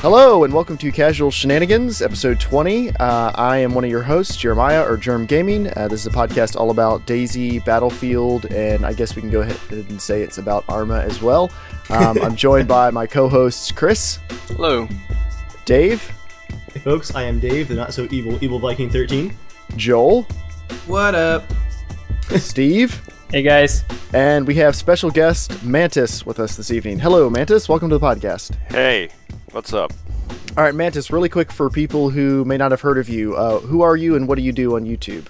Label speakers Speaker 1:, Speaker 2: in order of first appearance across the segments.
Speaker 1: Hello and welcome to Casual Shenanigans, episode 20. I am one of your hosts, Jeremiah or JERMgaming. This is a podcast all about DayZ, Battlefield, and I guess we can go ahead and say it's about Arma as well. I'm joined by my co-hosts, Chris.
Speaker 2: Hello.
Speaker 1: Dave.
Speaker 3: Hey folks, I am Dave, the not so evil Viking 13.
Speaker 1: Joel.
Speaker 4: What up?
Speaker 1: Steve.
Speaker 5: Hey guys.
Speaker 1: And we have special guest Mantis with us this evening. Hello, Mantis. Welcome to the podcast.
Speaker 2: Hey, what's up?
Speaker 1: All right, Mantis, really quick for people who may not have heard of you, who are you and what do you do on YouTube?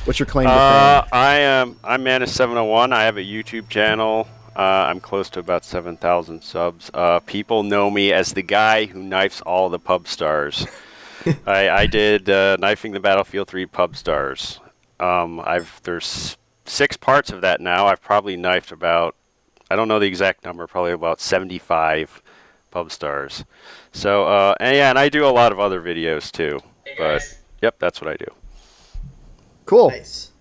Speaker 1: What's your claim to fame?
Speaker 2: I'm Mantis701. I have a YouTube channel. I'm close to about 7,000 subs. People know me as the guy who knifes all the pub stars. I did knifing the Battlefield 3 pub stars. There's 6 parts of that now. I've probably knifed about, I don't know the exact number, probably about 75 pub stars. So, and I do a lot of other videos too. But, yep, that's what I do.
Speaker 1: Cool.
Speaker 3: Nice.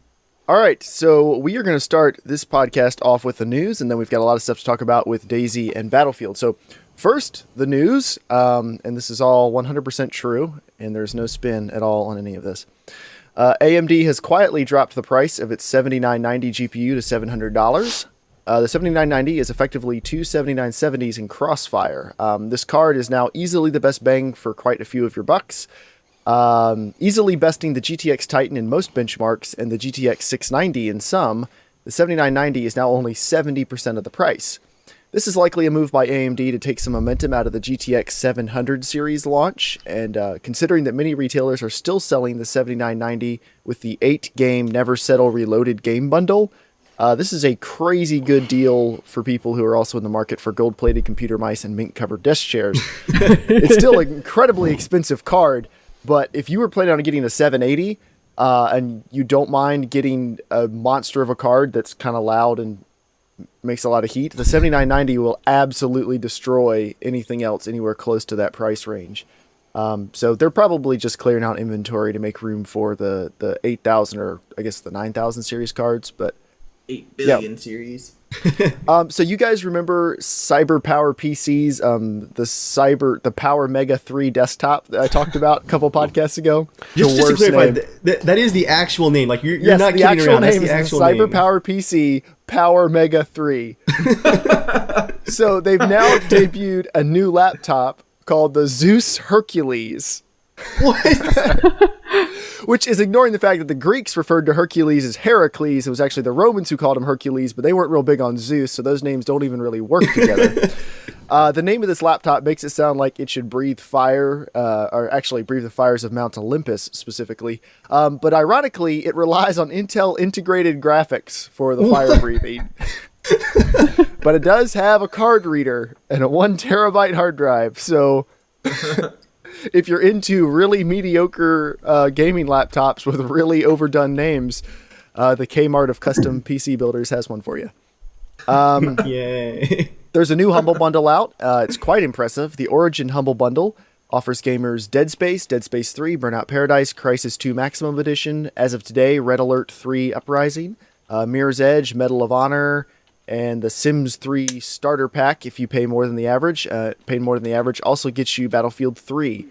Speaker 1: All right, so we are going to start this podcast off with the news, and then we've got a lot of stuff to talk about with DayZ and Battlefield. So, first, the news, and this is all 100% true, and there's no spin at all on any of this. AMD has quietly dropped the price of its 7990 GPU to $700. The 7990 is effectively two 7970s in Crossfire. This card is now easily the best bang for quite a few of your bucks. Easily besting the GTX Titan in most benchmarks and the GTX 690 in some, the 7990 is now only 70% of the price. This is likely a move by AMD to take some momentum out of the GTX 700 series launch, and considering that many retailers are still selling the 7990 with the 8-game Never Settle Reloaded game bundle, this is a crazy good deal for people who are also in the market for gold-plated computer mice and mink-covered desk chairs. It's still an incredibly expensive card, but if you were planning on getting a 780 and you don't mind getting a monster of a card that's kind of loud and makes a lot of heat, the 7990 will absolutely destroy anything else anywhere close to that price range. So they're probably just clearing out inventory to make room for the 8000 or I guess the 9000 series cards, but
Speaker 4: 8 billion series.
Speaker 1: So you guys remember Cyber Power PCs, the Power Mega 3 desktop that I talked about a couple podcasts ago?
Speaker 3: Just to clarify, that is the actual name. Like you're not kidding around. That's the actual name.
Speaker 1: Cyber Power PC Power Mega 3. So they've now debuted a new laptop called the Zeus Hercules.
Speaker 3: What?
Speaker 1: Which is ignoring the fact that the Greeks referred to Hercules as Heracles. It was actually the Romans who called him Hercules, but they weren't real big on Zeus, so those names don't even really work together. The name of this laptop makes it sound like it should breathe fire, or actually breathe the fires of Mount Olympus specifically. But ironically, it relies on Intel integrated graphics for the fire breathing. But it does have a card reader and a 1 terabyte hard drive, so... If you're into really mediocre gaming laptops with really overdone names, the Kmart of custom PC builders has one for you.
Speaker 3: Yay.
Speaker 1: There's a new Humble Bundle out. It's quite impressive. The Origin Humble Bundle offers gamers Dead Space 3, Burnout Paradise, Crysis 2 Maximum Edition, as of today, Red Alert 3 Uprising, Mirror's Edge, Medal of Honor, and the Sims 3 starter pack, if you pay more than the average, also gets you Battlefield 3.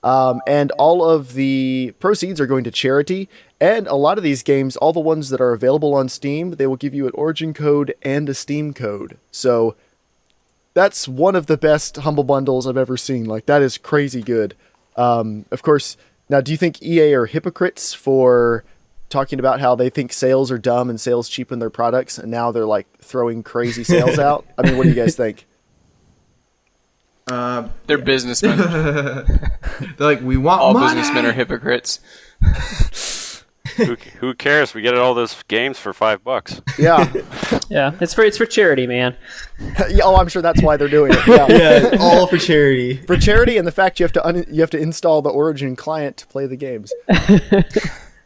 Speaker 1: And all of the proceeds are going to charity. And a lot of these games, all the ones that are available on Steam, they will give you an Origin code and a Steam code. So that's one of the best Humble Bundles I've ever seen. Like, that is crazy good. Of course, now, do you think EA are hypocrites for talking about how they think sales are dumb and sales cheapen their products, and now they're like throwing crazy sales out? I mean, what do you guys think?
Speaker 2: They're businessmen.
Speaker 4: They're like, we want
Speaker 2: all
Speaker 4: money!
Speaker 2: Businessmen are hypocrites. Who cares? We get all those games for $5.
Speaker 1: Yeah.
Speaker 5: Yeah, it's for charity, man.
Speaker 1: Yeah, oh, I'm sure that's why they're doing it. Yeah,
Speaker 3: Yeah, all for charity.
Speaker 1: for charity, and the fact you have to install the Origin client to play the games.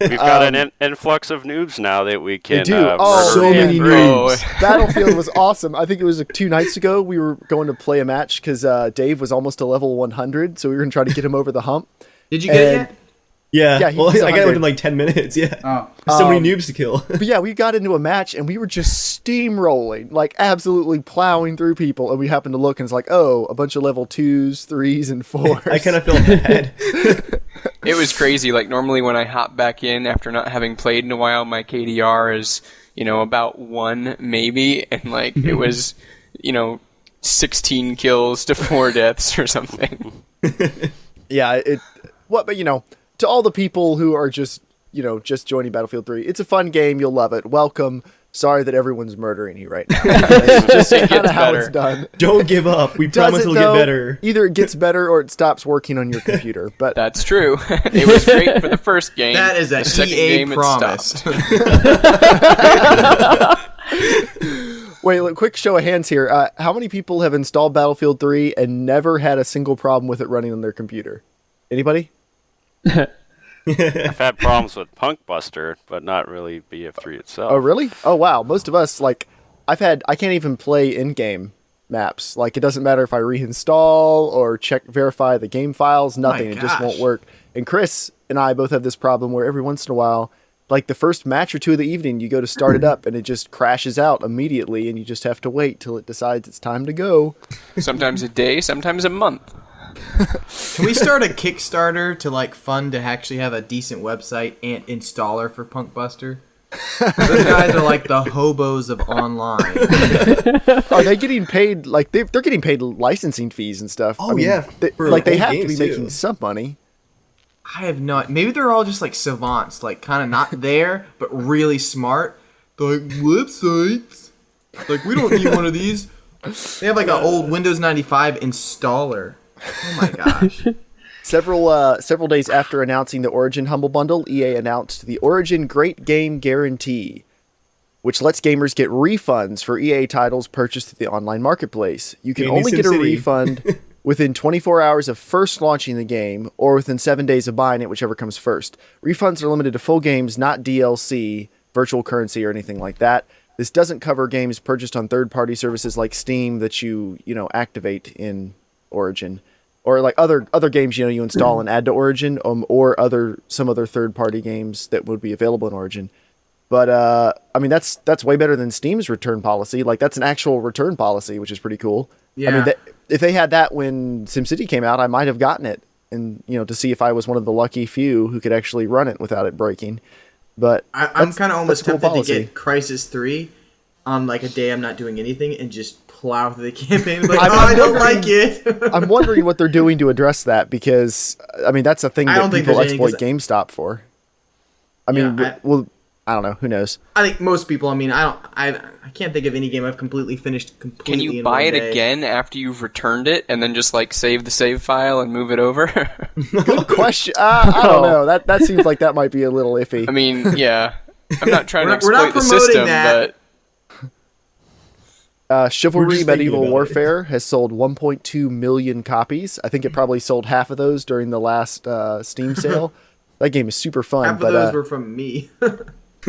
Speaker 2: We've got an influx of noobs now that we can.
Speaker 1: do.
Speaker 3: So many noobs.
Speaker 1: Battlefield was awesome. I think it was like 2 nights ago. We were going to play a match because Dave was almost to level 100, so we were going to try to get him over the hump.
Speaker 4: Did you get it yet?
Speaker 3: Yeah,
Speaker 1: Yeah,
Speaker 3: well,
Speaker 1: he's
Speaker 3: I got it
Speaker 1: 100.
Speaker 3: within like 10 minutes. Yeah,
Speaker 4: Oh.
Speaker 3: There's so many noobs to kill.
Speaker 1: But yeah, we got into a match and we were just steamrolling, like absolutely plowing through people. And we happened to look and it's like, oh, a bunch of level 2s, 3s, and 4s.
Speaker 3: I kind of felt bad.
Speaker 6: It was crazy. Like, normally when I hop back in after not having played in a while, my KDR is, about 1 maybe, and like it was, 16 kills to 4 deaths or something.
Speaker 1: Yeah, but to all the people who are just joining Battlefield 3, it's a fun game. You'll love it. Welcome. Sorry that everyone's murdering you right now. That's just kind of how it's done.
Speaker 3: Don't give up. We promise it'll get better.
Speaker 1: Either it gets better or it stops working on your computer. But
Speaker 6: That's true. It was great for the first game.
Speaker 4: That is a
Speaker 6: The second
Speaker 4: EA
Speaker 6: game, it
Speaker 4: promise.
Speaker 6: stopped.
Speaker 1: wait, look, quick show of hands here. How many people have installed Battlefield 3 and never had a single problem with it running on their computer? Anybody?
Speaker 2: I've had problems with Punk Buster, but not really BF3 itself.
Speaker 1: Oh, really? Oh, wow. Most of us, I can't even play in-game maps. Like, it doesn't matter if I reinstall or verify the game files, nothing.
Speaker 4: My
Speaker 1: It just won't
Speaker 4: gosh.
Speaker 1: work. And Chris and I both have this problem where every once in a while, like the first match or two of the evening, you go to start it up and it just crashes out immediately and you just have to wait till it decides it's time to go.
Speaker 6: Sometimes a day, sometimes a month.
Speaker 4: Can we start a Kickstarter to fund to actually have a decent website and installer for Punk Buster? Those guys are like the hobos of online.
Speaker 1: Are they getting paid? Like they're getting paid licensing fees and stuff.
Speaker 3: Oh, yeah,
Speaker 1: they,
Speaker 3: for
Speaker 1: like they
Speaker 3: old
Speaker 1: have to be
Speaker 3: games,
Speaker 1: making
Speaker 3: too.
Speaker 1: some money.
Speaker 4: I have no. Maybe they're all just savants, kind of not there, but really smart. They're like websites. Like we don't need one of these. They have an old Windows 95 installer. Oh my gosh.
Speaker 1: Several days after announcing the Origin Humble Bundle, EA announced the Origin Great Game Guarantee, which lets gamers get refunds for EA titles purchased through the online marketplace. You can
Speaker 3: Hey, new
Speaker 1: only get a
Speaker 3: SimCity.
Speaker 1: refund within 24 hours of first launching the game or within 7 days of buying it, whichever comes first. Refunds are limited to full games, not DLC, virtual currency, or anything like that. This doesn't cover games purchased on third-party services like Steam that you activate in Origin. Or other games you install and add to Origin, or some other third-party games that would be available in Origin. But that's way better than Steam's return policy. Like that's an actual return policy, which is pretty cool.
Speaker 4: Yeah.
Speaker 1: If they had that when SimCity came out, I might have gotten it, and to see if I was one of the lucky few who could actually run it without it breaking. But
Speaker 4: I'm kind of almost
Speaker 1: that's cool
Speaker 4: tempted to
Speaker 1: policy.
Speaker 4: get Crisis 3 on a day I'm not doing anything and just plow through the campaign.
Speaker 1: I'm
Speaker 4: I don't
Speaker 1: wondering-
Speaker 4: like it.
Speaker 1: I'm wondering what they're doing to address that, because that's a thing
Speaker 4: I
Speaker 1: that
Speaker 4: don't think
Speaker 1: people
Speaker 4: there's any-
Speaker 1: exploit GameStop for. I mean,
Speaker 4: Yeah,
Speaker 1: I don't know. Who knows?
Speaker 4: I think most people. I can't think of any game I've completely finished.
Speaker 6: Can you buy it again after you've returned it and then just save the save file and move it over?
Speaker 1: Good question. I don't know. That seems like that might be a little iffy.
Speaker 6: I mean, yeah. I'm not trying to
Speaker 4: We're not
Speaker 6: exploit the
Speaker 4: promoting
Speaker 6: system,
Speaker 4: that.
Speaker 6: but
Speaker 1: Chivalry
Speaker 3: We're just thinking
Speaker 1: Medieval
Speaker 3: about
Speaker 1: Warfare has sold 1.2 million copies. I think it probably sold half of those during the last Steam sale. That game is super fun.
Speaker 4: Half of
Speaker 1: But
Speaker 4: those were from me.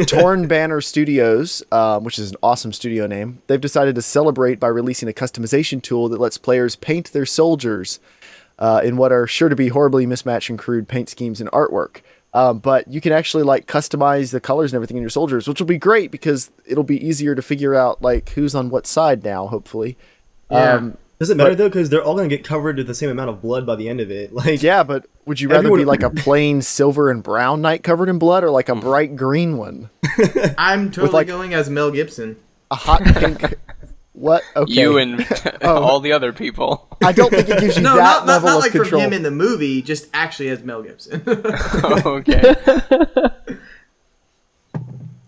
Speaker 1: Torn Banner Studios, which is an awesome studio name, they've decided to celebrate by releasing a customization tool that lets players paint their soldiers in what are sure to be horribly mismatched and crude paint schemes and artwork. But you can actually customize the colors and everything in your soldiers, which will be great because it'll be easier to figure out who's on what side now, hopefully.
Speaker 4: Yeah.
Speaker 3: Does it matter though? Because they're all gonna get covered with the same amount of blood by the end of it.
Speaker 1: Yeah, but would you rather
Speaker 3: Everyone-
Speaker 1: be a plain silver and brown knight covered in blood, or a bright green one?
Speaker 4: I'm totally
Speaker 1: like-
Speaker 4: going as Mel Gibson.
Speaker 1: A hot pink... What? Okay.
Speaker 6: you and all the other people.
Speaker 1: I don't think it gives you
Speaker 4: No,
Speaker 1: that
Speaker 4: not
Speaker 1: level of
Speaker 4: from
Speaker 1: control.
Speaker 4: him in the movie, just actually as Mel Gibson.
Speaker 6: Okay.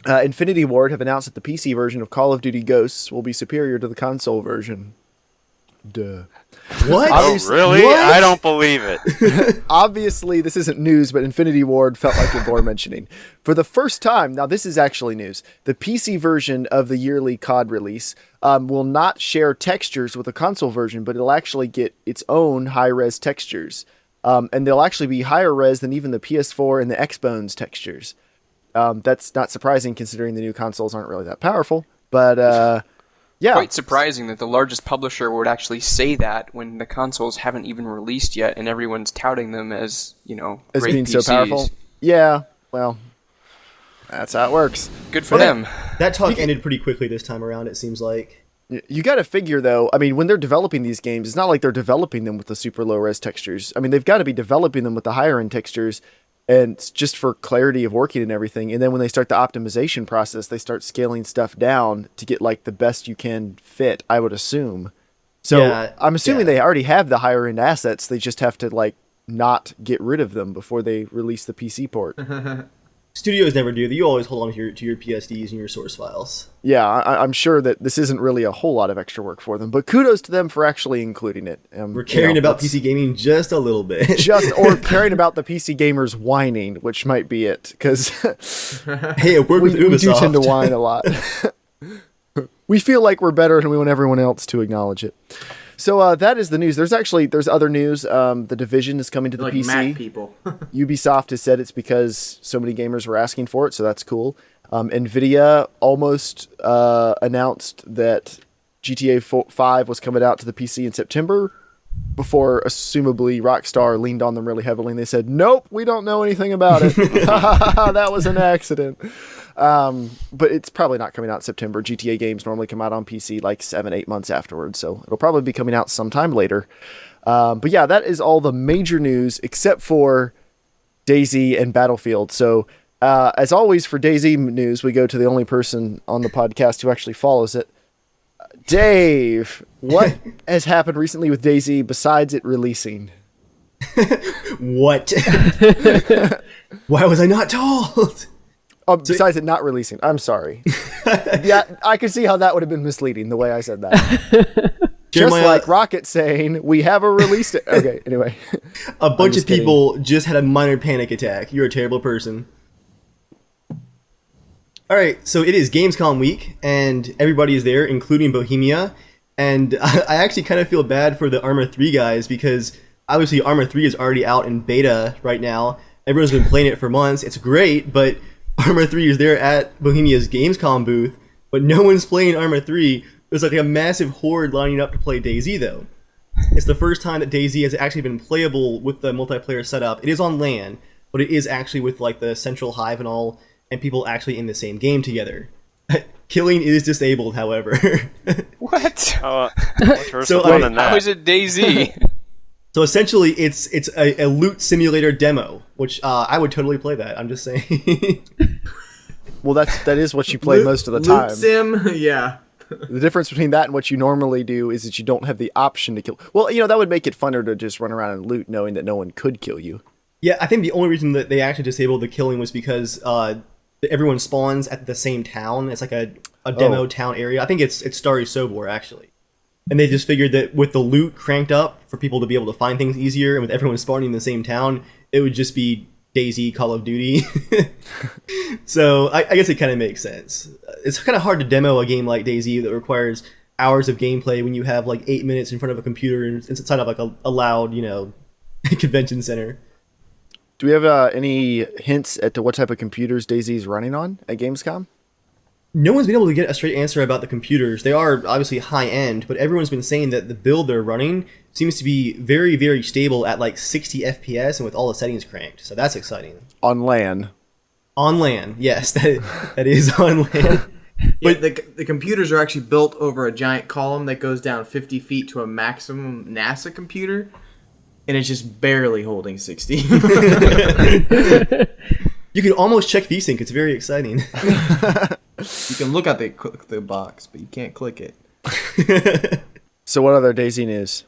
Speaker 1: Infinity Ward have announced that the PC version of Call of Duty Ghosts will be superior to the console version. Duh.
Speaker 3: What?
Speaker 2: Oh,
Speaker 1: Obviously-
Speaker 2: really?
Speaker 3: What?
Speaker 2: I don't believe it.
Speaker 1: Obviously, this isn't news, but Infinity Ward felt like it bore mentioning. For the first time, now this is actually news, the PC version of the yearly COD release will not share textures with the console version, but it'll actually get its own high-res textures. And they'll actually be higher res than even the PS4 and the Xbox textures. That's not surprising considering the new consoles aren't really that powerful, but yeah.
Speaker 6: Quite surprising that the largest publisher would actually say that when the consoles haven't even released yet and everyone's touting them as,
Speaker 1: As
Speaker 6: great
Speaker 1: being so
Speaker 6: PCs.
Speaker 1: powerful. Yeah, well, that's how it works.
Speaker 6: Good for them.
Speaker 3: That talk ended pretty quickly this time around, it seems like.
Speaker 1: You got to figure, though, I mean, when they're developing these games, it's not like they're developing them with the super low-res textures. I mean, they've got to be developing them with the higher-end textures, and it's just for clarity of working and everything. And then when they start the optimization process, they start scaling stuff down to get, like, the best you can fit, I would assume. So
Speaker 3: Yeah,
Speaker 1: I'm assuming
Speaker 3: yeah.
Speaker 1: they already have the higher-end assets. They just have to, like, not get rid of them before they release the PC port.
Speaker 3: Studios never do that. You always hold on to your PSDs and your source files.
Speaker 1: Yeah, I'm sure that this isn't really a whole lot of extra work for them, but kudos to them for actually including it.
Speaker 3: We're caring about PC gaming just a little bit.
Speaker 1: or caring about the PC gamers whining, which might be it, because
Speaker 3: Hey, it worked with
Speaker 1: we do
Speaker 3: Ubisoft.
Speaker 1: tend to whine a lot. We feel like we're better, and we want everyone else to acknowledge it. So that is the news. There's other news. The Division is coming to the
Speaker 4: Like
Speaker 1: PC.
Speaker 4: Mac people.
Speaker 1: Ubisoft has said it's because so many gamers were asking for it, so that's cool. NVIDIA almost announced that GTA 5 was coming out to the PC in September before, assumably, Rockstar leaned on them really heavily, and they said, nope, we don't know anything about it. That was an accident. But it's probably not coming out in September. GTA games normally come out on PC like 7-8 months afterwards, so it'll probably be coming out sometime later. But yeah, that is all the major news except for DayZ and Battlefield. So as always for DayZ news, we go to the only person on the podcast who actually follows it. Dave, what has happened recently with DayZ besides it releasing?
Speaker 3: What? Why was I not told?
Speaker 1: Oh, besides it not releasing. I'm sorry. Yeah, I can see how that would have been misleading, the way I said that. Just
Speaker 3: Jeremiah,
Speaker 1: like Rocket saying, we have a release date. Okay, anyway.
Speaker 3: a bunch of
Speaker 1: just kidding.
Speaker 3: people just had a minor panic attack. You're a terrible person. All right, so it is Gamescom week, and everybody is there, including Bohemia. And I actually kind of feel bad for the Arma 3 guys because obviously Arma 3 is already out in beta right now. Everyone's been playing it for months. It's great, but Arma 3 is there at Bohemia's Gamescom booth, but no one's playing Arma 3. There's like a massive horde lining up to play DayZ, though. It's the first time that DayZ has actually been playable with the multiplayer setup. It is on LAN, but it is actually with like the central hive and all, and people actually in the same game together. Killing is disabled, however.
Speaker 6: What?
Speaker 2: Where's
Speaker 3: So,
Speaker 2: the fun in
Speaker 6: How
Speaker 2: that?
Speaker 6: is it DayZ?
Speaker 3: So essentially, it's a loot simulator demo, which I would totally play that. I'm just saying.
Speaker 1: Well, that is what you play most of the time.
Speaker 4: Loot sim, yeah.
Speaker 1: The difference between that and what you normally do is that you don't have the option to kill. Well, that would make it funner to just run around and loot knowing that no one could kill you.
Speaker 3: Yeah, I think the only reason that they actually disabled the killing was because everyone spawns at the same town. It's like a demo town area. I think it's Starry Sobor, actually. And they just figured that with the loot cranked up for people to be able to find things easier, and with everyone spawning in the same town, it would just be DayZ Call of Duty. So I guess it kind of makes sense. It's kind of hard to demo a game like DayZ that requires hours of gameplay when you have like 8 minutes in front of a computer and it's inside of like a loud, convention center.
Speaker 1: Do we have any hints as to what type of computers DayZ is running on at Gamescom?
Speaker 3: No one's been able to get a straight answer about the computers. They are obviously high end, but everyone's been saying that the build they're running seems to be very, very stable at like 60 FPS and with all the settings cranked. So that's exciting.
Speaker 1: On LAN.
Speaker 3: On LAN, yes, that is on LAN.
Speaker 4: But the computers are actually built over a giant column that goes down 50 feet to a maximum NASA computer, and it's just barely holding 60.
Speaker 3: You can almost check VSync. It's very exciting.
Speaker 4: You can look at the box, but you can't click it.
Speaker 1: So what other DayZ news?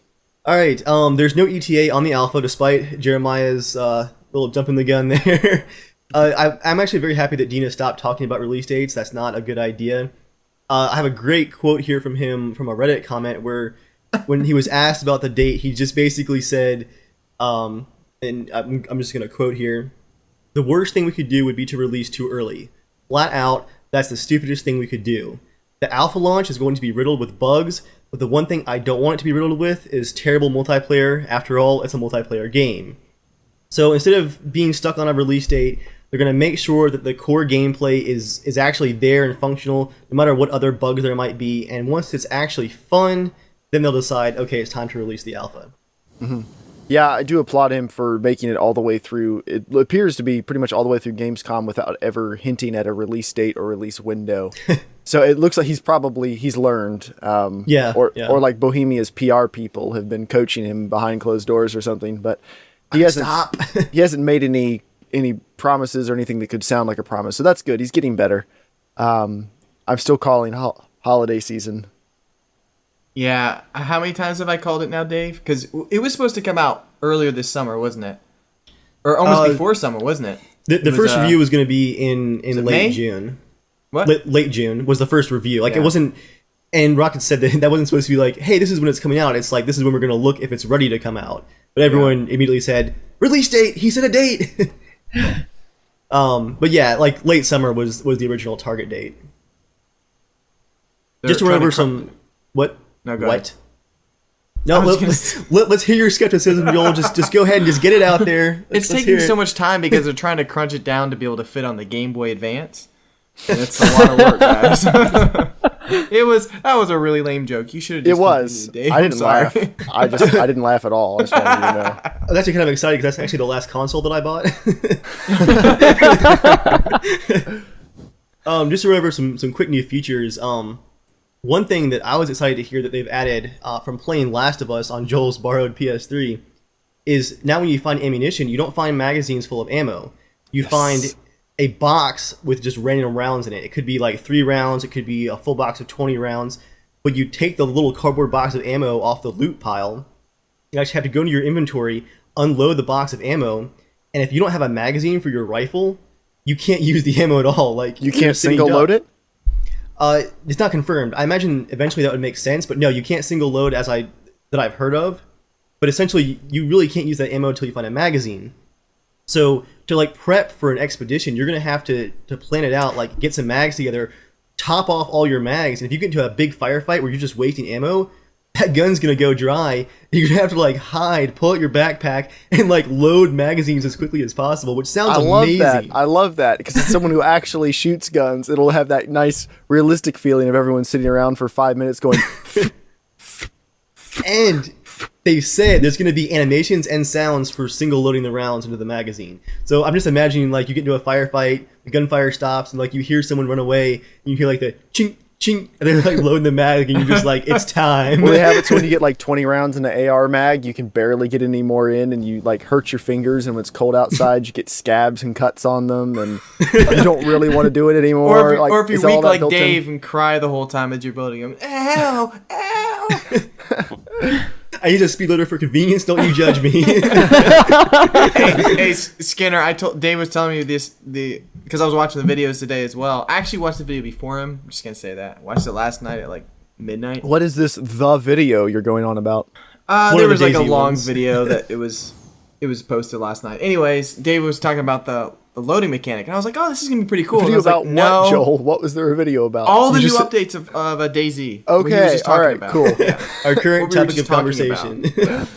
Speaker 3: All right, there's no ETA on the alpha, despite Jeremiah's little jump in the gun there. I'm actually very happy that Dina stopped talking about release dates. That's not a good idea. I have a great quote here from him from a Reddit comment where when he was asked about the date, he just basically said, and I'm just going to quote here, "The worst thing we could do would be to release too early. Flat out, that's the stupidest thing we could do. The alpha launch is going to be riddled with bugs, but the one thing I don't want it to be riddled with is terrible multiplayer. After all, it's a multiplayer game." So instead of being stuck on a release date, they're going to make sure that the core gameplay is actually there and functional, no matter what other bugs there might be. And once it's actually fun, then they'll decide, okay, it's time to release the alpha.
Speaker 1: Mm-hmm. Yeah, I do applaud him for making it all the way through. It appears to be pretty much all the way through Gamescom without ever hinting at a release date or release window. So it looks like he's learned. Or like Bohemia's PR people have been coaching him behind closed doors or something. But he hasn't made any promises or anything that could sound like a promise. So that's good. He's getting better. I'm still calling holiday season.
Speaker 4: Yeah, how many times have I called it now, Dave? Because it was supposed to come out earlier this summer, wasn't it? Or almost before summer, wasn't it?
Speaker 3: The first review was going to be in late
Speaker 4: May?
Speaker 3: June.
Speaker 4: What?
Speaker 3: Late June was the first review. Like,
Speaker 4: Yeah.
Speaker 3: it wasn't... And Rocket said that wasn't supposed to be like, hey, this is when it's coming out. It's like, this is when we're going to look if it's ready to come out. But everyone immediately said, release date! He said a date! But yeah, like, late summer was the original target date.
Speaker 4: They're
Speaker 3: Just to
Speaker 4: trying
Speaker 3: remember
Speaker 4: to
Speaker 3: some... What?
Speaker 4: No, go
Speaker 3: What?
Speaker 4: ahead.
Speaker 3: No,
Speaker 4: I was
Speaker 3: let's hear your skepticism, Joel. Just go ahead and just get it out there.
Speaker 4: It's taking so much time because they're trying to crunch it down to be able to fit on the Game Boy Advance. And it's a lot of work, guys. That was a really lame joke. You should have just
Speaker 1: It was.
Speaker 4: Dave.
Speaker 1: I didn't laugh. I didn't laugh at all. I just wanted you to know.
Speaker 3: I was actually kind of excited because that's actually the last console that I bought. Just to remember some quick new features. One thing that I was excited to hear that they've added from playing Last of Us on Joel's borrowed PS3 is now when you find ammunition, you don't find magazines full of ammo. You find a box with just random rounds in it. It could be like 3 rounds, it could be a full box of 20 rounds, but you take the little cardboard box of ammo off the loot pile. You actually have to go into your inventory, unload the box of ammo, and if you don't have a magazine for your rifle, you can't use the ammo at all. Like,
Speaker 1: You can't single load it?
Speaker 3: It's not confirmed. I imagine eventually that would make sense, but no, you can't single load that I've heard of. But essentially, you really can't use that ammo until you find a magazine. So to like prep for an expedition, you're gonna have to plan it out, like get some mags together, top off all your mags, and if you get into a big firefight where you're just wasting ammo, that gun's gonna go dry. You're gonna have to like hide, pull out your backpack, and like load magazines as quickly as possible, which sounds amazing.
Speaker 1: I love that because it's someone who actually shoots guns. It'll have that nice, realistic feeling of everyone sitting around for 5 minutes going.
Speaker 3: And they've said there's going to be animations and sounds for single loading the rounds into the magazine. So I'm just imagining like you get into a firefight, the gunfire stops, and like you hear someone run away, and you hear like the chink, chink, and they're like loading the mag, and you're just like, it's time.
Speaker 1: Well, they have it so when you get like 20 rounds in the AR mag, you can barely get any more in, and you like hurt your fingers, and when it's cold outside, you get scabs and cuts on them, and you don't really want to do it anymore.
Speaker 4: Or if
Speaker 1: is
Speaker 4: you're
Speaker 1: all
Speaker 4: weak
Speaker 1: that
Speaker 4: like
Speaker 1: built in?
Speaker 4: Dave and cry the whole time as you're building them. Ow! Ow!
Speaker 3: I use a speed loader for convenience. Don't you judge me.
Speaker 4: hey, Skinner, Dave was telling me because I was watching the videos today as well. I actually watched the video before him. I'm just gonna say that. I watched it last night at like midnight.
Speaker 1: What is the video you're going on about?
Speaker 4: There was like a
Speaker 3: DayZ
Speaker 4: long
Speaker 3: ones.
Speaker 4: video that it was posted last night. Anyways, Dave was talking about the loading mechanic, and I was like, "Oh, this is gonna be pretty cool." And I
Speaker 1: Video
Speaker 4: was like,
Speaker 1: about
Speaker 4: no,
Speaker 1: what, Joel? What was there a video about?
Speaker 4: all the
Speaker 1: You
Speaker 4: new
Speaker 1: just-
Speaker 4: updates of DayZ. what he was
Speaker 1: Okay,
Speaker 4: just
Speaker 1: all
Speaker 4: talking
Speaker 1: right,
Speaker 4: about.
Speaker 1: cool.
Speaker 4: Yeah.
Speaker 3: Our current
Speaker 4: What we were
Speaker 3: topic
Speaker 4: just
Speaker 3: of
Speaker 4: talking
Speaker 3: conversation.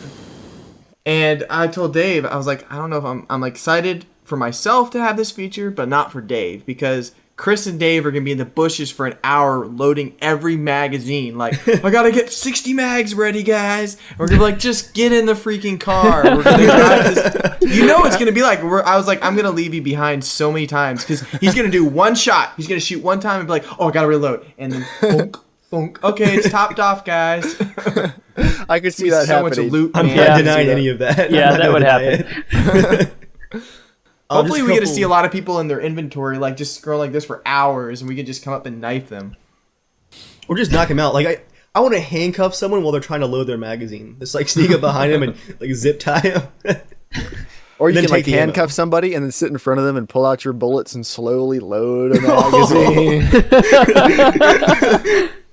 Speaker 4: And I told Dave, I was like, I don't know if I'm excited for myself to have this feature, but not for Dave, because Chris and Dave are going to be in the bushes for an hour loading every magazine. Like, I got to get 60 mags ready, guys. And we're going to be like, just get in the freaking car. We're going to drive this. You know it's going to be like, I was like, I'm going to leave you behind so many times, because he's going to do one shot. He's going to shoot one time and be like, oh, I got to reload. And then, bonk, bonk. Okay, it's topped off, guys.
Speaker 1: I could see that
Speaker 4: so much
Speaker 1: happening.
Speaker 4: loot,
Speaker 3: I'm
Speaker 4: man.
Speaker 3: not denying any of that.
Speaker 5: Yeah,
Speaker 3: I'm not
Speaker 5: that would
Speaker 3: gonna deny
Speaker 5: happen.
Speaker 3: it.
Speaker 4: Hopefully
Speaker 3: Just
Speaker 4: we get to
Speaker 3: couple-
Speaker 4: see a lot of people in their inventory, like, just scroll like this for hours, and we can just come up and knife them.
Speaker 3: Or just knock him out. Like I want to handcuff someone while they're trying to load their magazine. Just like sneak up behind him and like zip tie him.
Speaker 1: Or you
Speaker 3: Then
Speaker 1: can like
Speaker 3: take the ammo.
Speaker 1: handcuff somebody and then sit in front of them and pull out your bullets and slowly load a magazine.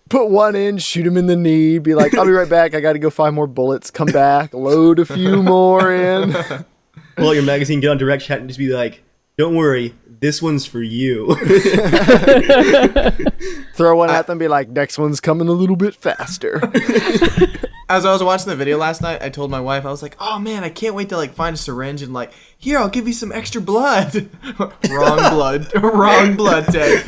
Speaker 1: Put one in, shoot him in the knee, be like, I'll be right back. I got to go find more bullets. Come back, load a few more in.
Speaker 3: Pull out your magazine, get on direct chat, and just be like, "Don't worry, this one's for you."
Speaker 1: Throw one at them, be like, next one's coming a little bit faster.
Speaker 4: As I was watching the video last night, I told my wife, I was like, oh man, I can't wait to like find a syringe and like, here, I'll give you some extra blood. Wrong blood. Wrong blood, Ted.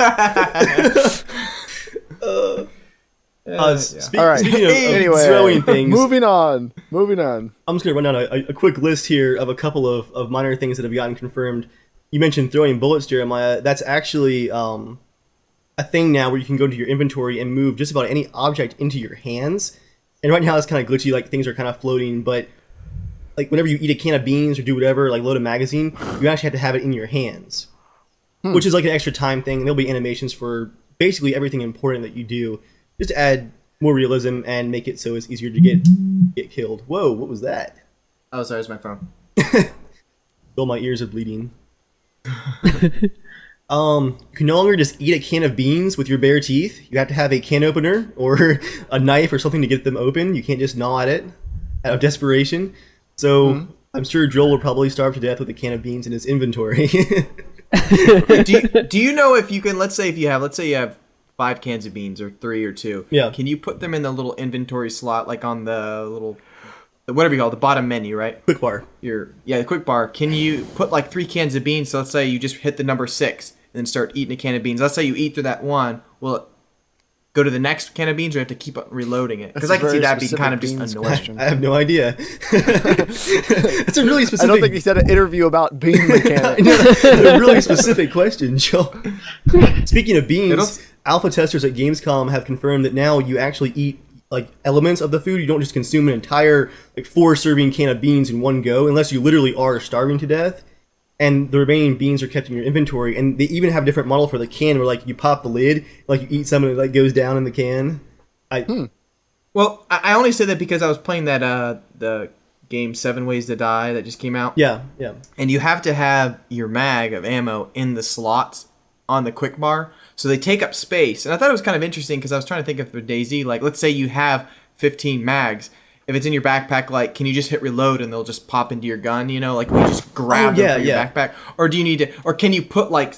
Speaker 4: Yeah.
Speaker 3: Speaking
Speaker 1: All right.
Speaker 3: of
Speaker 1: Anyway,
Speaker 3: throwing things,
Speaker 1: moving on.
Speaker 3: I'm just going to run down a quick list here of a couple of minor things that have gotten confirmed. You mentioned throwing bullets, Jeremiah. That's actually a thing now where you can go to your inventory and move just about any object into your hands. And right now it's kind of glitchy, like things are kind of floating, but like whenever you eat a can of beans or do whatever, like load a magazine, you actually have to have it in your hands, which is like an extra time thing. And there'll be animations for basically everything important that you do, just to add more realism and make it so it's easier to get killed. Whoa, what was that?
Speaker 4: Oh, sorry, it's my phone.
Speaker 3: Still, my ears are bleeding. You can no longer just eat a can of beans with your bare teeth. You have to have a can opener or a knife or something to get them open. You can't just gnaw at it out of desperation. So I'm sure Joel will probably starve to death with a can of beans in his inventory.
Speaker 4: Do you know if you can? Let's say you have 5 cans of beans or 3 or 2.
Speaker 3: Yeah.
Speaker 4: Can you put them in the little inventory slot, like on the little, whatever you call it, the bottom menu, right?
Speaker 3: Quick bar.
Speaker 4: The quick bar. Can you put like 3 cans of beans? So let's say you just hit the number 6 and then start eating a can of beans. Let's say you eat through that one. Will it go to the next can of beans, or you have to keep reloading it? Because I can see that being kind of just annoying.
Speaker 1: Question.
Speaker 3: I have no idea. It's a really specific.
Speaker 1: I don't think he said an interview about bean mechanics.
Speaker 3: It's a really specific question, Joel. Speaking of beans, alpha testers at Gamescom have confirmed that now you actually eat like elements of the food. You don't just consume an entire like 4-serving can of beans in one go, unless you literally are starving to death. And the remaining beans are kept in your inventory, and they even have a different model for the can where like you pop the lid, like you eat some and it like goes down in the can.
Speaker 4: Well, I only said that because I was playing that the game 7 Ways to Die that just came out.
Speaker 3: Yeah.
Speaker 4: And you have to have your mag of ammo in the slots on the quick bar, so they take up space. And I thought it was kind of interesting because I was trying to think of for DayZ, like let's say you have 15 mags. If it's in your backpack, like, can you just hit reload and they'll just pop into your gun? You know, like, will you just grab them from your backpack, or do you need to, or can you put like,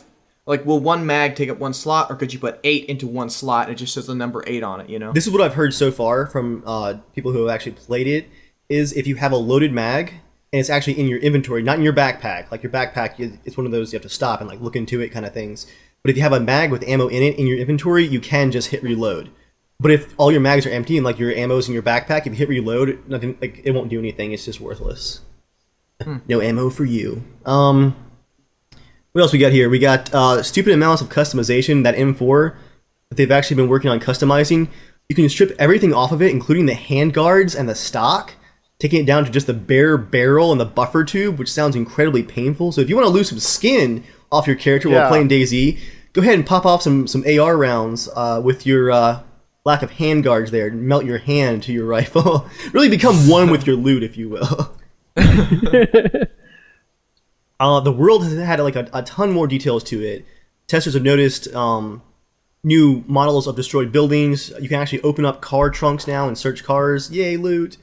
Speaker 4: will one mag take up one slot, or could you put 8 into one slot and it just says the number 8 on it? You know,
Speaker 3: this is what I've heard so far from people who have actually played it. Is if you have a loaded mag and it's actually in your inventory, not in your backpack. Like your backpack, it's one of those you have to stop and like look into it kind of things. But if you have a mag with ammo in it in your inventory, you can just hit reload. But if all your mags are empty and like your ammo's in your backpack, if you hit reload, nothing, like it won't do anything. It's just worthless. No ammo for you. What else we got here? We got stupid amounts of customization. That M4 that they've actually been working on customizing. You can strip everything off of it, including the handguards and the stock, taking it down to just the bare barrel and the buffer tube, which sounds incredibly painful. So if you want to lose some skin off your character while playing DayZ, go ahead and pop off some AR rounds with your lack of handguards there, and melt your hand to your rifle. Really become one with your loot, if you will. The world has had like a ton more details to it. Testers have noticed new models of destroyed buildings. You can actually open up car trunks now and search cars. Yay, loot.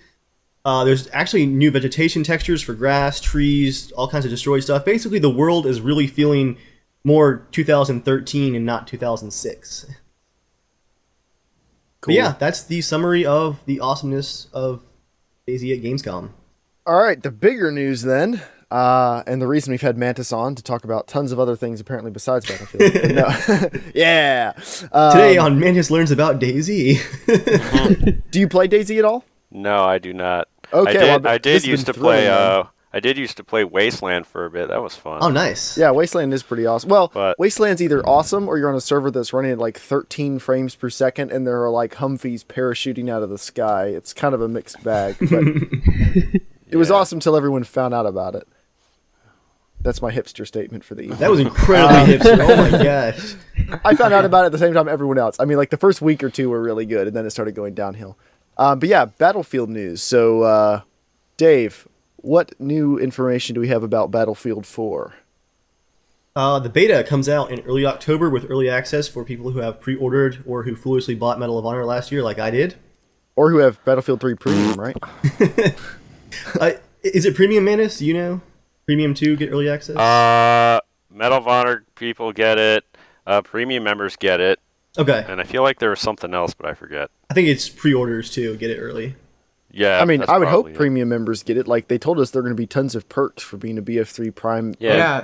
Speaker 3: There's actually new vegetation textures for grass, trees, all kinds of destroyed stuff. Basically, the world is really feeling more 2013 and not 2006. Cool. But yeah, that's the summary of the awesomeness of DayZ at Gamescom.
Speaker 1: All right, the bigger news then, and the reason we've had Mantis on to talk about tons of other things apparently besides Battlefield. Yeah.
Speaker 3: Today on Mantis Learns About DayZ.
Speaker 1: Do you play DayZ at all?
Speaker 2: No, I do not.
Speaker 1: Okay,
Speaker 2: I did used to play. I did used to play Wasteland for a bit. That was fun.
Speaker 3: Oh, nice.
Speaker 1: Yeah, Wasteland is pretty awesome. Well,
Speaker 2: but
Speaker 1: Wasteland's either awesome or you're on a server that's running at like 13 frames per second and there are like Humvees parachuting out of the sky. It's kind of a mixed bag. But it was awesome till everyone found out about it. That's my hipster statement for the evening.
Speaker 3: That was incredibly hipster. Oh my gosh.
Speaker 1: I found out about it at the same time everyone else. I mean, like the first week or two were really good and then it started going downhill. But yeah, Battlefield news. So, Dave, what new information do we have about Battlefield 4?
Speaker 3: The beta comes out in early October with early access for people who have pre-ordered or who foolishly bought Medal of Honor last year like I did.
Speaker 1: Or who have Battlefield 3 Premium, right?
Speaker 3: Is it Premium, Mantis? Do you know? Premium 2 get early access?
Speaker 2: Medal of Honor people get it. Premium members get it.
Speaker 3: Okay.
Speaker 2: And I feel like there was something else, but I forget.
Speaker 3: I think it's pre-orders too. Get it early.
Speaker 2: Yeah,
Speaker 1: I mean, I would hope
Speaker 2: it.
Speaker 1: premium members get it. Like they told us there are going to be tons of perks for being a BF3 Prime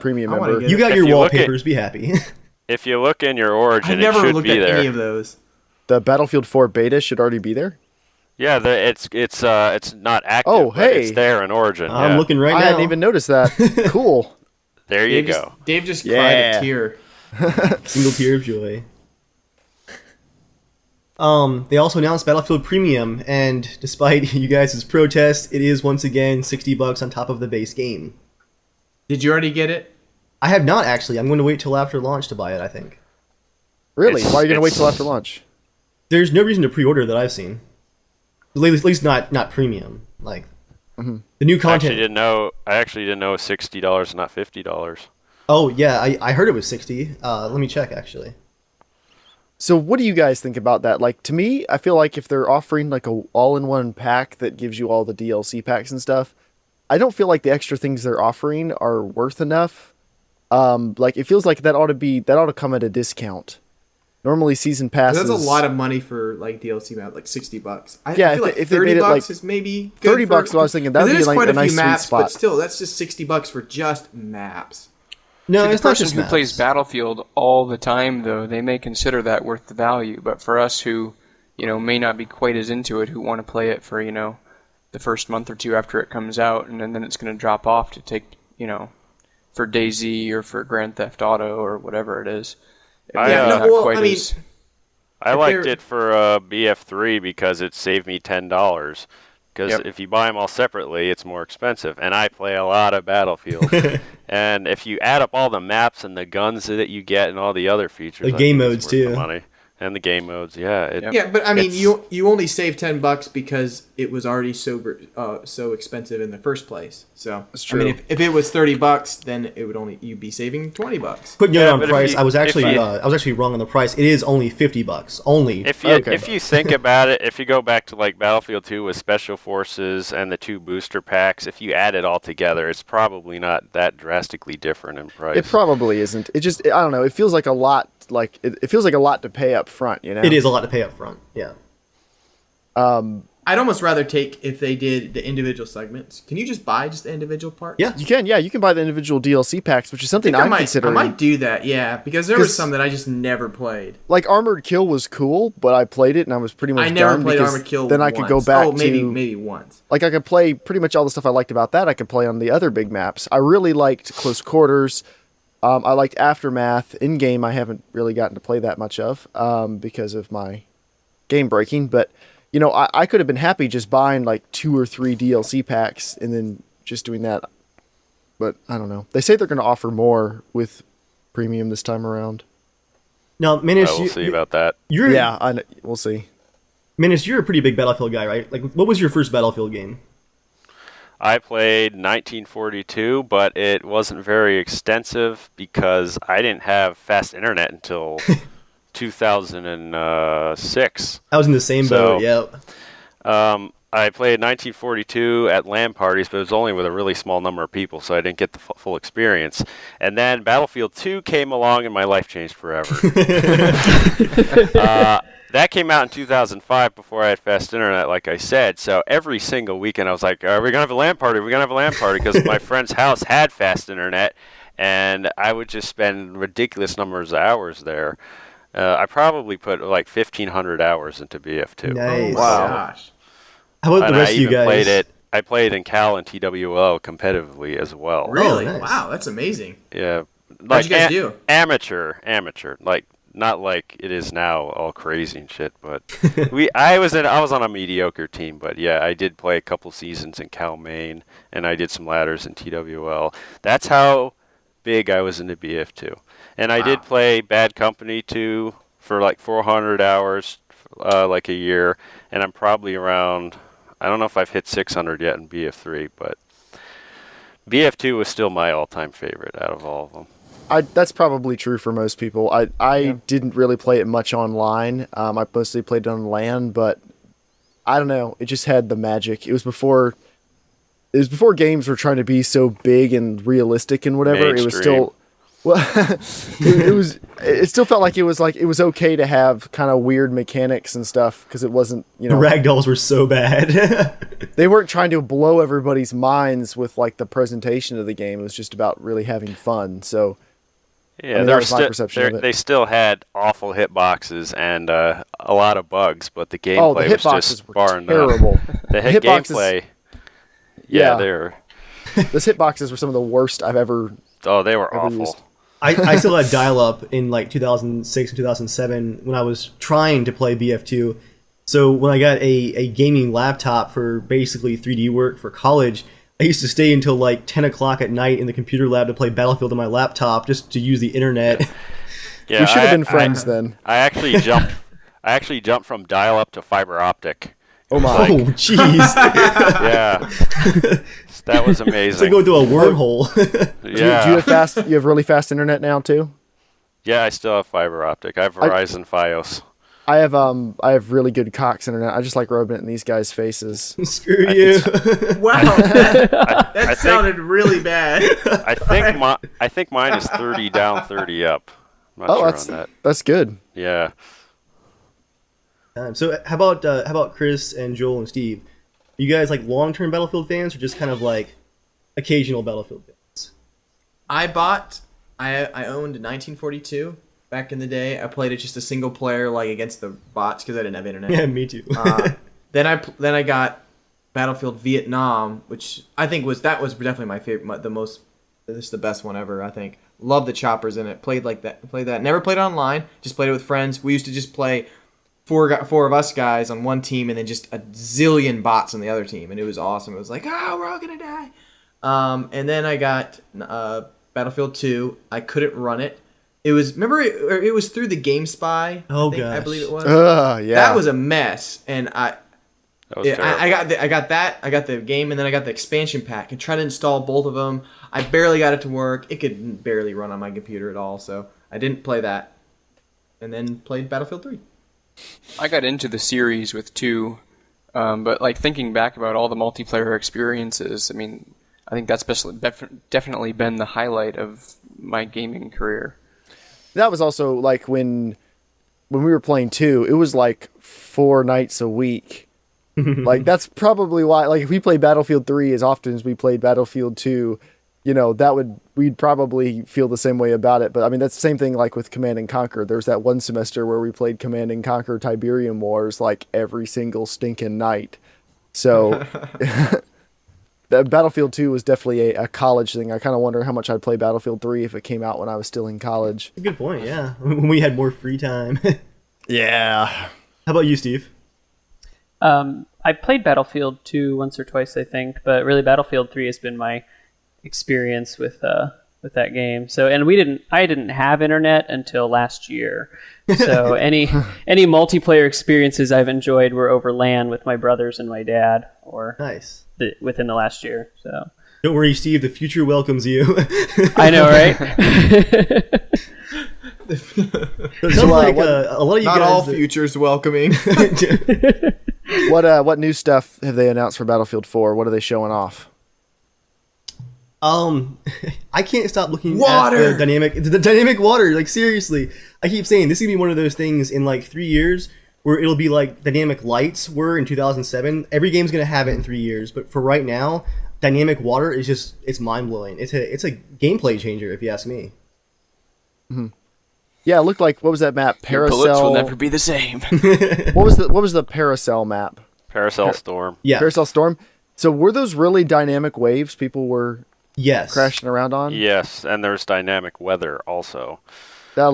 Speaker 1: premium
Speaker 4: I wanna
Speaker 1: member.
Speaker 4: get
Speaker 3: You got
Speaker 2: If
Speaker 3: your
Speaker 2: you look
Speaker 3: wallpapers. Be happy.
Speaker 2: If you look in your Origin,
Speaker 4: I never
Speaker 2: it should
Speaker 4: looked
Speaker 2: be
Speaker 4: at
Speaker 2: there.
Speaker 4: any of those.
Speaker 1: the Battlefield 4 beta should already be there.
Speaker 2: Yeah, it's not active.
Speaker 1: Oh,
Speaker 2: but
Speaker 1: hey.
Speaker 2: it's there in Origin.
Speaker 3: I'm
Speaker 2: yeah.
Speaker 3: looking right
Speaker 1: I
Speaker 3: now.
Speaker 1: hadn't even noticed that. Cool.
Speaker 2: There you go.
Speaker 4: Dave just cried
Speaker 1: Yeah.
Speaker 4: a tear.
Speaker 3: Single tear of joy. They also announced Battlefield Premium, and despite you guys' protest, it is once again $60 on top of the base game.
Speaker 4: Did you already get it?
Speaker 3: I have not actually. I'm going to wait till after launch to buy it, I think.
Speaker 1: Really?
Speaker 2: It's-
Speaker 1: Why are you going to wait
Speaker 2: it's-
Speaker 1: till after lunch?
Speaker 3: There's no reason to pre-order that I've seen. At least not premium. Like the new
Speaker 2: I
Speaker 3: content.
Speaker 2: actually didn't know it was $60, not $50.
Speaker 3: Oh yeah, I heard it was 60. Let me check actually.
Speaker 1: So what do you guys think about that? Like, to me, I feel like if they're offering like a all-in-one pack that gives you all the DLC packs and stuff, I don't feel like the extra things they're offering are worth enough. Like, it feels like that ought to come at a discount. Normally, season passes.
Speaker 4: That's a lot of money for like DLC map, like $60. I
Speaker 1: Yeah,
Speaker 4: feel like
Speaker 1: if they
Speaker 4: 30
Speaker 1: made it,
Speaker 4: bucks
Speaker 1: like,
Speaker 4: is maybe good
Speaker 1: 30 bucks. What I was thinking that would
Speaker 4: there
Speaker 1: be
Speaker 4: is
Speaker 1: like
Speaker 4: quite
Speaker 1: a
Speaker 4: a
Speaker 1: nice
Speaker 4: few
Speaker 1: sweet
Speaker 4: maps,
Speaker 1: spot.
Speaker 4: but still, that's just $60 for just maps.
Speaker 3: No,
Speaker 6: To the
Speaker 3: it's not
Speaker 6: person
Speaker 3: just
Speaker 6: who
Speaker 3: maps.
Speaker 6: plays Battlefield all the time, though, they may consider that worth the value. But for us who, may not be quite as into it, who want to play it for, the first month or two after it comes out, and then it's going to drop off to take, for DayZ or for Grand Theft Auto or whatever it is.
Speaker 2: I,
Speaker 6: Yeah,
Speaker 2: uh,
Speaker 6: not
Speaker 4: well,
Speaker 6: quite
Speaker 4: I mean,
Speaker 6: as.
Speaker 2: I
Speaker 4: If
Speaker 2: liked
Speaker 4: they're-
Speaker 2: it for BF3 because it saved me $10. Because
Speaker 6: Yep.
Speaker 2: if you buy them all separately, it's more expensive. And I play a lot of Battlefield. And if you add up all the maps and the guns that you get and all the other features,
Speaker 3: The
Speaker 2: I
Speaker 3: game
Speaker 2: think
Speaker 3: modes,
Speaker 2: it's worth the
Speaker 3: too.
Speaker 2: money. And the game modes, yeah.
Speaker 6: Yep.
Speaker 4: Yeah, but I mean,
Speaker 2: It's-
Speaker 4: you only save $10 because it was already so expensive in the first place. So
Speaker 1: That's
Speaker 4: I mean,
Speaker 1: true.
Speaker 4: if it was $30, then it would you'd be saving $20.
Speaker 3: Putting it
Speaker 2: Yeah,
Speaker 3: on
Speaker 2: but if
Speaker 3: price,
Speaker 2: you-
Speaker 3: I was actually
Speaker 2: if you-
Speaker 3: I was actually wrong on the price. It is only $50. Only.
Speaker 2: If you
Speaker 1: Okay.
Speaker 2: if you think about it, if you go back to like Battlefield 2 with Special Forces and the 2 booster packs, if you add it all together, it's probably not that drastically different in price.
Speaker 1: It probably isn't. It just, I don't know. It feels like a lot. Like it feels like a lot to pay up front. You know.
Speaker 3: It is a lot to pay up front. Yeah.
Speaker 4: I'd almost rather take if they did the individual segments. Can you just buy just the individual parts?
Speaker 3: Yeah.
Speaker 1: You can, yeah. You can buy the individual DLC packs, which is something I'm
Speaker 4: I
Speaker 1: considering.
Speaker 4: might do that, yeah, because there was
Speaker 1: 'Cause-
Speaker 4: some that I just never played.
Speaker 1: Like Armored Kill was cool, but I played it and I was pretty much
Speaker 4: I never
Speaker 1: done
Speaker 4: played
Speaker 1: because
Speaker 4: Armored Kill.
Speaker 1: then I could go
Speaker 4: once.
Speaker 1: back
Speaker 4: Oh, maybe
Speaker 1: to
Speaker 4: maybe once.
Speaker 1: like I could play pretty much all the stuff I liked about that. I could play on the other big maps. I really liked Close Quarters. I liked Aftermath. In game, I haven't really gotten to play that much of because of my game breaking. But you know, I could have been happy just buying like 2 or 3 DLC packs and then just doing that. But I don't know. They say they're going to offer more with premium this time around.
Speaker 3: Now, Menace,
Speaker 2: We'll see about that.
Speaker 3: you're
Speaker 1: Yeah, we'll see.
Speaker 3: Menace, you're a pretty big Battlefield guy, right? Like, what was your first Battlefield game?
Speaker 2: I played 1942, but it wasn't very extensive because I didn't have fast internet until 2006.
Speaker 3: I was in the same boat.
Speaker 2: So-
Speaker 3: Yeah.
Speaker 2: I played 1942 at LAN parties, but it was only with a really small number of people, so I didn't get the full experience. And then Battlefield 2 came along, and my life changed forever. That came out in 2005 before I had fast internet, like I said. So every single weekend I was like, are we going to have a LAN party? Are we going to have a LAN party? Because my friend's house had fast internet, and I would just spend ridiculous numbers of hours there. I probably put like 1,500 hours into BF2.
Speaker 3: Nice.
Speaker 4: Oh my
Speaker 1: Wow.
Speaker 4: gosh.
Speaker 3: How about
Speaker 2: And
Speaker 3: the rest
Speaker 2: I
Speaker 3: of you
Speaker 2: even
Speaker 3: guys?
Speaker 2: played it. I played in Cal and TWL competitively as well.
Speaker 4: Really?
Speaker 3: nice.
Speaker 4: Wow, that's amazing.
Speaker 2: Yeah,
Speaker 4: How'd you guys do?
Speaker 2: Amateur, like not like it is now, all crazy and shit. But I was on a mediocre team, but yeah, I did play a couple seasons in Cal Maine, and I did some ladders in TWL. That's how big I was into BF2, and I did play Bad Company 2 for like 400 hours, like a year, and I'm probably around. I don't know if I've hit 600 yet in BF3, but BF2 was still my all-time favorite out of all of them.
Speaker 1: That's probably true for most people. I didn't really play it much online. I mostly played it on LAN, but I don't know. It just had the magic. It was before games were trying to be so big and realistic and whatever. It was
Speaker 2: Mainstream.
Speaker 1: still well, it still felt like it was okay to have kind of weird mechanics and stuff because it wasn't, you
Speaker 3: The
Speaker 1: know,
Speaker 3: ragdolls were so bad.
Speaker 1: they weren't trying to blow everybody's minds with like the presentation of the game. It was just about really having fun. So
Speaker 2: Yeah,
Speaker 1: I mean,
Speaker 2: there
Speaker 1: that
Speaker 2: was
Speaker 1: was my perception of it.
Speaker 2: they still had awful hitboxes and a lot of bugs, but the
Speaker 1: Oh, the
Speaker 2: gameplay was
Speaker 1: hitboxes
Speaker 2: just
Speaker 1: were
Speaker 2: far enough.
Speaker 1: terrible.
Speaker 2: The hit
Speaker 1: hitboxes-
Speaker 2: gameplay,
Speaker 1: Yeah.
Speaker 2: they're
Speaker 1: Those hitboxes were some of the worst I've ever.
Speaker 2: they were
Speaker 1: Ever
Speaker 2: awful.
Speaker 1: used.
Speaker 3: I still had dial-up in like 2006 and 2007 when I was trying to play BF2. So when I got a gaming laptop for basically 3D work for college, I used to stay until like 10 o'clock at night in the computer lab to play Battlefield on my laptop just to use the internet.
Speaker 2: Yeah,
Speaker 1: We should have been
Speaker 2: I-
Speaker 1: friends then.
Speaker 2: I actually jumped. I actually jumped from dial-up to fiber optic.
Speaker 1: Oh my!
Speaker 3: Oh, jeez.
Speaker 2: Yeah, that was
Speaker 3: It's like
Speaker 2: amazing.
Speaker 3: going through a wormhole.
Speaker 1: Do you
Speaker 2: Yeah,
Speaker 1: have fast? You have really fast internet now too.
Speaker 2: yeah, I still have fiber optic. I have Verizon FiOS.
Speaker 1: I have really good Cox internet. I just like rubbing it in these guys' faces.
Speaker 3: Screw you.
Speaker 4: Wow,
Speaker 2: I
Speaker 4: that
Speaker 2: think-
Speaker 4: sounded really bad.
Speaker 2: I think mine is 30 down, 30 up. I'm not
Speaker 1: Oh,
Speaker 2: sure on that.
Speaker 1: that's good.
Speaker 2: Yeah.
Speaker 3: So how about Chris and Joel and Steve? Are you guys like long-term Battlefield fans or just kind of like occasional Battlefield fans?
Speaker 4: I owned 1942 back in the day. I played it just a single player, like against the bots because I didn't have internet.
Speaker 3: Yeah, me too.
Speaker 4: Then I got Battlefield Vietnam, which I think was definitely my favorite, this is the best one ever. I think love the choppers in it. Played that. Never played it online. Just played it with friends. We used to just play four of us guys on one team and then just a zillion bots on the other team, and it was awesome. It was like, oh, we're all gonna die. And then I got Battlefield 2. I couldn't run it. It was it was through the GameSpy.
Speaker 3: Oh,
Speaker 4: I
Speaker 3: gosh.
Speaker 4: believe it was.
Speaker 1: Yeah.
Speaker 4: That was a mess, and
Speaker 2: That was
Speaker 4: I
Speaker 2: terrible.
Speaker 4: I got the game, and then I got the expansion pack, and tried to install both of them. I barely got it to work. It could barely run on my computer at all, so I didn't play that. And then played Battlefield 3.
Speaker 6: I got into the series with 2, but like thinking back about all the multiplayer experiences, I mean, I think that's definitely been the highlight of my gaming career.
Speaker 1: That was also like when we were playing 2, it was like 4 nights a week. Like that's probably why. Like if we played Battlefield 3 as often as we played Battlefield 2, we'd probably feel the same way about it. But I mean that's the same thing like with Command and Conquer. There was that one semester where we played Command and Conquer Tiberium Wars like every single stinking night. So that Battlefield 2 was definitely a college thing. I kind of wonder how much I'd play Battlefield 3 if it came out when I was still in college.
Speaker 3: Good point. Yeah, when we had more free time.
Speaker 1: Yeah.
Speaker 3: How about you, Steve?
Speaker 5: I played Battlefield 2 once or twice, I think, but really Battlefield 3 has been my experience with that game. So, and I didn't have internet until last year. So any multiplayer experiences I've enjoyed were over LAN with my brothers and my dad, or
Speaker 3: Nice.
Speaker 5: within the last year. So
Speaker 3: Don't worry, Steve. The future welcomes you.
Speaker 5: I know, right?
Speaker 3: So it sounds like a lot of you
Speaker 4: Not
Speaker 3: guys.
Speaker 4: all futures welcoming.
Speaker 1: What new stuff have they announced for Battlefield 4? What are they showing off?
Speaker 3: I can't stop looking
Speaker 4: Water!
Speaker 3: at the dynamic water. Like seriously, I keep saying this is gonna be one of those things in like 3 years where it'll be like dynamic lights were in 2007. Every game's gonna have it in 3 years, but for right now, dynamic water is it's mind blowing. It's a gameplay changer if you ask me.
Speaker 1: Yeah, it looked like, what was that map?
Speaker 6: Your bullets will
Speaker 1: Paracel.
Speaker 6: never be the same.
Speaker 1: What was the Paracel map?
Speaker 2: Paracel Storm.
Speaker 3: Yeah.
Speaker 1: Paracel Storm. So were those really dynamic waves people were
Speaker 3: Yes.
Speaker 1: crashing around on?
Speaker 2: Yes, and there's dynamic weather also.
Speaker 1: That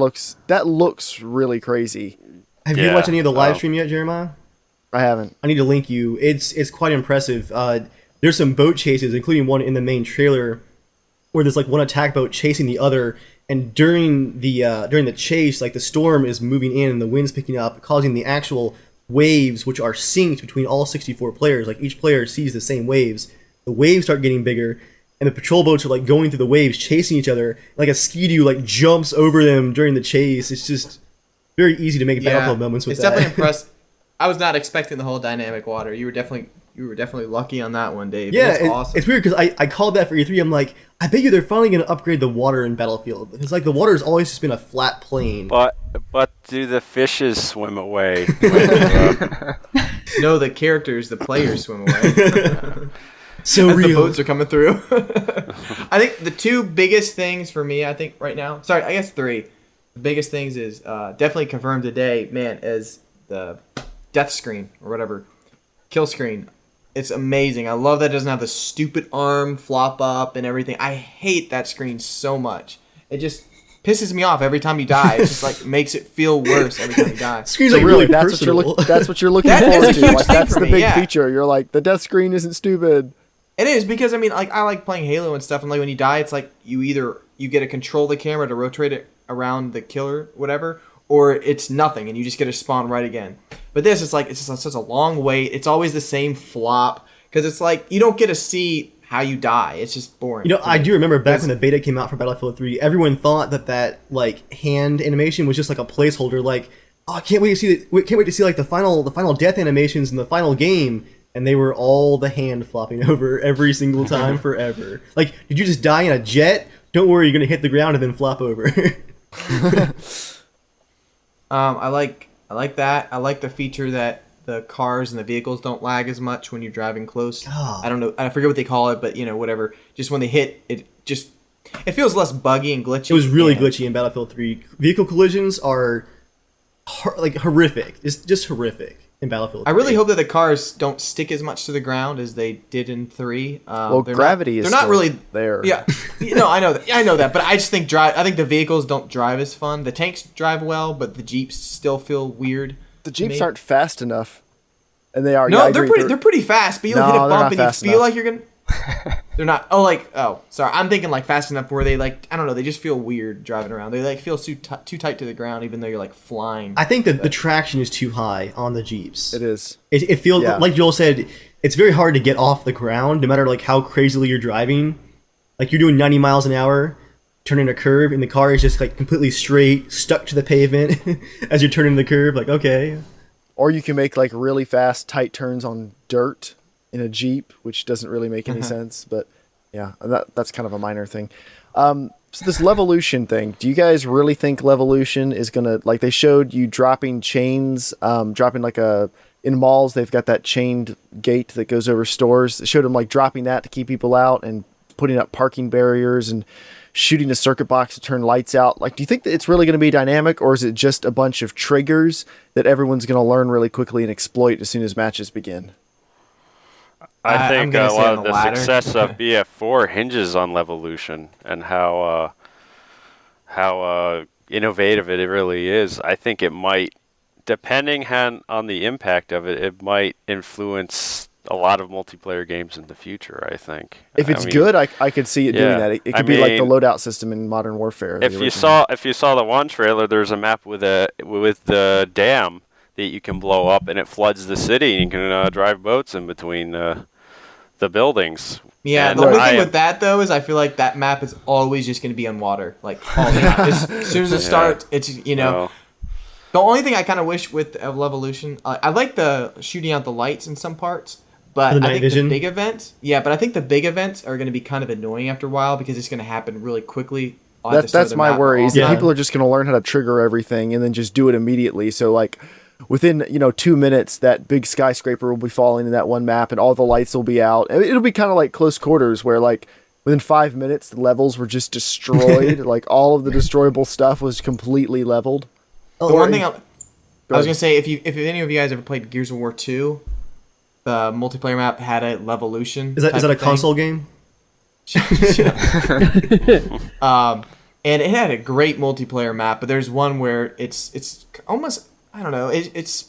Speaker 1: looks really crazy.
Speaker 3: Have you
Speaker 2: Yeah,
Speaker 3: watched any of the live
Speaker 2: oh.
Speaker 3: stream yet, Jeremiah?
Speaker 1: I haven't.
Speaker 3: I need to link you. It's quite impressive. There's some boat chases, including one in the main trailer, where there's like one attack boat chasing the other, and during the chase, like the storm is moving in and the wind's picking up, causing the actual waves, which are synced between all 64 players. Like each player sees the same waves. The waves start getting bigger, and the patrol boats are like going through the waves, chasing each other. Like a ski-doo like jumps over them during the chase. It's just very easy to make Battlefield moments with
Speaker 4: it's
Speaker 3: that.
Speaker 4: definitely impressive. I was not expecting the whole dynamic water. You were definitely lucky on that one, Dave.
Speaker 3: Yeah,
Speaker 4: it's awesome.
Speaker 3: It's weird because I called that for E3. I'm like, I bet you they're finally going to upgrade the water in Battlefield. It's like the water's always just been a flat plane.
Speaker 2: But do the fishes swim away?
Speaker 4: No, the characters, the players swim away.
Speaker 3: So
Speaker 4: As the
Speaker 3: real.
Speaker 4: boats are coming through. I think the two biggest things for me, I think right now, sorry, I guess three. The biggest things is definitely confirmed today, man, as death screen or whatever, kill screen. It's amazing. I love that it doesn't have the stupid arm flop up and everything. I hate that screen so much. It just pisses me off every time you die. It just like makes it feel worse every time you die.
Speaker 3: Screens
Speaker 1: So
Speaker 3: like
Speaker 1: really,
Speaker 3: really
Speaker 1: that's
Speaker 3: personal.
Speaker 1: what you're looking
Speaker 4: That's
Speaker 1: forward
Speaker 4: a
Speaker 1: to.
Speaker 4: huge
Speaker 1: Like
Speaker 4: thing
Speaker 1: that's
Speaker 4: for
Speaker 1: the
Speaker 4: me,
Speaker 1: big
Speaker 4: yeah.
Speaker 1: feature. You're like, the death screen isn't stupid.
Speaker 4: It is because I mean, like I like playing Halo and stuff, and like when you die, it's like you get to control the camera to rotate it around the killer, whatever, or it's nothing, and you just get to spawn right again. But this is like it's just such a long wait. It's always the same flop because it's like you don't get to see how you die. It's just boring.
Speaker 3: You know,
Speaker 4: to
Speaker 3: I
Speaker 4: me.
Speaker 3: do remember back when the beta came out for Battlefield 3, everyone thought that like hand animation was just like a placeholder. Like, oh, I can't wait to see like the final death animations in the final game, and they were all the hand flopping over every single time forever. Like, did you just die in a jet? Don't worry, you're gonna hit the ground and then flop over.
Speaker 4: I like that. I like the feature that the cars and the vehicles don't lag as much when you're driving close.
Speaker 3: Oh.
Speaker 4: I don't know. I forget what they call it, but you know, whatever. Just when they hit, it feels less buggy and glitchy.
Speaker 3: It was really
Speaker 4: and-
Speaker 3: glitchy in Battlefield 3. Vehicle collisions are like horrific. It's just horrific in Battlefield 3.
Speaker 4: I really hope that the cars don't stick as much to the ground as they did in 3.
Speaker 1: Well,
Speaker 4: They're
Speaker 1: gravity is
Speaker 4: They're not
Speaker 1: still
Speaker 4: really
Speaker 1: there.
Speaker 4: Yeah, no, I know that. I know that, but I just think I think the vehicles don't drive as fun. The tanks drive well, but the Jeeps still feel weird.
Speaker 1: The
Speaker 4: to
Speaker 1: Jeeps
Speaker 4: me.
Speaker 1: aren't fast enough, and they are.
Speaker 4: No,
Speaker 1: yeah, I
Speaker 4: they're
Speaker 1: agree.
Speaker 4: they're pretty fast, but you'll
Speaker 1: No,
Speaker 4: hit a
Speaker 1: they're
Speaker 4: bump
Speaker 1: not
Speaker 4: and you
Speaker 1: fast
Speaker 4: feel
Speaker 1: enough.
Speaker 4: like you're gonna. They're not. Sorry. I'm thinking like fast enough where they like I don't know. They just feel weird driving around. They like feel too tight to the ground, even though you're like flying.
Speaker 3: I think that the traction is too high on the Jeeps.
Speaker 1: It is.
Speaker 3: It feels
Speaker 1: Yeah.
Speaker 3: like Joel said. It's very hard to get off the ground, no matter like how crazily you're driving. Like you're doing 90 miles an hour, turning a curve, and the car is just like completely straight, stuck to the pavement as you're turning the curve. Like okay,
Speaker 1: Or you can make like really fast, tight turns on dirt in a Jeep, which doesn't really make any sense. But yeah, that's kind of a minor thing. So this Levolution thing, do you guys really think Levolution is gonna, like they showed you dropping chains, dropping like in malls, they've got that chained gate that goes over stores. They showed them like dropping that to keep people out and putting up parking barriers and shooting a circuit box to turn lights out. Like, do you think that it's really going to be dynamic, or is it just a bunch of triggers that everyone's going to learn really quickly and exploit as soon as matches begin?
Speaker 2: I
Speaker 4: I'm
Speaker 2: think
Speaker 4: gonna
Speaker 2: a
Speaker 4: say
Speaker 2: lot
Speaker 4: on
Speaker 2: of
Speaker 4: the
Speaker 2: the
Speaker 4: latter.
Speaker 2: success of BF4 hinges on Levolution and how innovative it really is. I think it might, depending on the impact of it, it might influence a lot of multiplayer games in the future, I think.
Speaker 1: If it's
Speaker 2: I mean,
Speaker 1: good, I could see it doing
Speaker 2: yeah.
Speaker 1: that. It
Speaker 2: I
Speaker 1: could be like the
Speaker 2: mean,
Speaker 1: loadout system in Modern Warfare. the
Speaker 2: if you
Speaker 1: original.
Speaker 2: saw the one trailer, there's a map with the dam that you can blow up, and it floods the city, and you can drive boats in between the buildings.
Speaker 4: Yeah,
Speaker 2: And
Speaker 4: the only
Speaker 2: I
Speaker 4: thing
Speaker 2: am-
Speaker 4: with that though is I feel like that map is always just going to be on water, like all the time. As soon as it starts, it's
Speaker 2: Well,
Speaker 4: The only thing I kind of wish with Levolution, I like the shooting out the lights in some parts, but
Speaker 3: The
Speaker 4: I
Speaker 3: night
Speaker 4: think
Speaker 3: vision?
Speaker 4: the big events, but I think the big events are going to be kind of annoying after a while because it's going to happen really quickly. at the start of
Speaker 1: That's
Speaker 4: the
Speaker 1: my
Speaker 4: map
Speaker 1: worry.
Speaker 4: all
Speaker 1: Is
Speaker 4: the
Speaker 1: that
Speaker 4: time.
Speaker 1: people are just going to learn how to trigger everything and then just do it immediately. So like within 2 minutes, that big skyscraper will be falling in that one map, and all the lights will be out. And it'll be kind of like close quarters, where like within 5 minutes the levels were just destroyed. Like all of the destroyable stuff was completely leveled.
Speaker 4: The one thing I was
Speaker 1: ahead.
Speaker 4: gonna say, if any of you guys ever played Gears of War 2, the multiplayer map had a Levolution.
Speaker 3: is that
Speaker 4: type
Speaker 3: a
Speaker 4: of thing.
Speaker 3: console game?
Speaker 4: And it had a great multiplayer map, but there's one where it's almost, I don't know, it's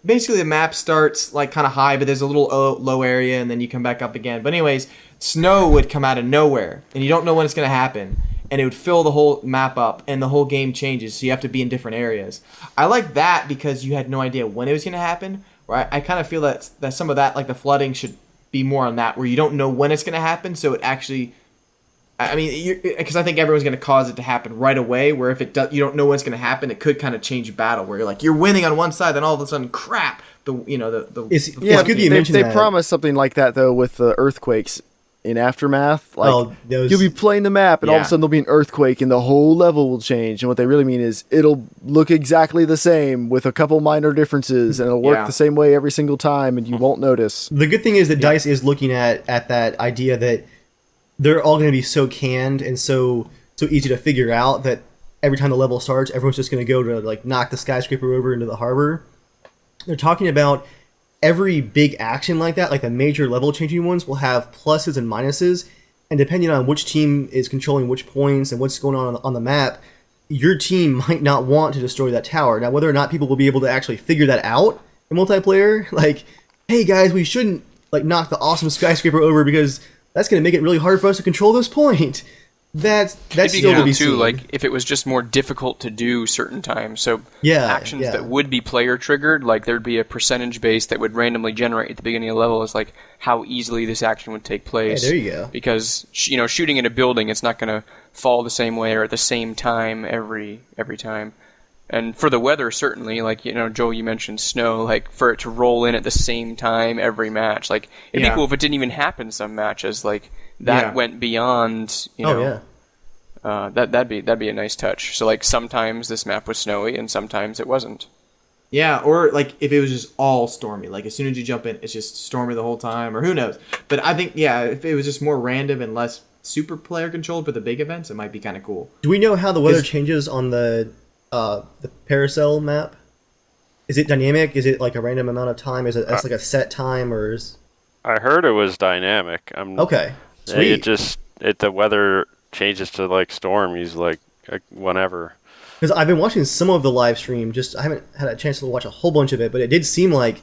Speaker 4: basically the map starts like kind of high, but there's a little low area, and then you come back up again. But anyways, snow would come out of nowhere, and you don't know when it's gonna happen, and it would fill the whole map up, and the whole game changes, so you have to be in different areas. I like that because you had no idea when it was gonna happen. Where I kind of feel that some of that, like the flooding, should be more on that, where you don't know when it's gonna happen, so it actually. I mean, because I think everyone's going to cause it to happen right away. Where if you don't know when it's going to happen, it could kind of change battle. Where you're like you're winning on one side, then all of a sudden, crap.
Speaker 3: It's good that you
Speaker 1: they
Speaker 3: mentioned that.
Speaker 1: promised something like that though with the earthquakes in Aftermath. Like
Speaker 3: those-
Speaker 1: you'll be playing the map, and all of
Speaker 4: Yeah.
Speaker 1: a sudden there'll be an earthquake, and the whole level will change. And what they really mean is it'll look exactly the same with a couple minor differences, and it'll work
Speaker 4: Yeah.
Speaker 1: the same way every single time, and you won't notice.
Speaker 3: The good thing is that DICE is looking at that idea that they're all going to be so canned and so easy to figure out that every time the level starts, everyone's just going to go to like knock the skyscraper over into the harbor. they're talking about every big action like that, like the major level changing ones, will have pluses and minuses, and depending on which team is controlling which points and what's going on the map, your team might not want to destroy that tower. Now, whether or not people will be able to actually figure that out in multiplayer, like, hey guys, we shouldn't like knock the awesome skyscraper over because that's going to make it really hard for us to control this point. That's
Speaker 6: It'd be
Speaker 3: still to
Speaker 6: cool
Speaker 3: be
Speaker 6: too,
Speaker 3: seen.
Speaker 6: like if it was just more difficult to do certain times. So
Speaker 3: Yeah,
Speaker 6: actions
Speaker 3: yeah.
Speaker 6: that would be player triggered, like there'd be a percentage base that would randomly generate at the beginning of the level as like how easily this action would take place.
Speaker 3: Yeah, there you go.
Speaker 6: Because shooting in a building, it's not going to fall the same way or at the same time every time. And for the weather, certainly, like, Joel, you mentioned snow, like, for it to roll in at the same time every match. Like, it'd be cool if it didn't even happen some matches. Like, that went beyond, that'd be a nice touch. So, like, sometimes this map was snowy and sometimes it wasn't.
Speaker 4: Yeah, or like if it was just all stormy, like as soon as you jump in, it's just stormy the whole time, or who knows. But I think, if it was just more random and less super player controlled for the big events, it might be kind of cool.
Speaker 3: Do we know how the weather changes on the Paracel map? Is it dynamic? Is it like a random amount of time? Is it like a set time, or is?
Speaker 2: I heard it was dynamic.
Speaker 3: Okay, sweet.
Speaker 2: The weather changes to like stormies, like whenever.
Speaker 3: Because I've been watching some of the live stream. I haven't had a chance to watch a whole bunch of it, but it did seem like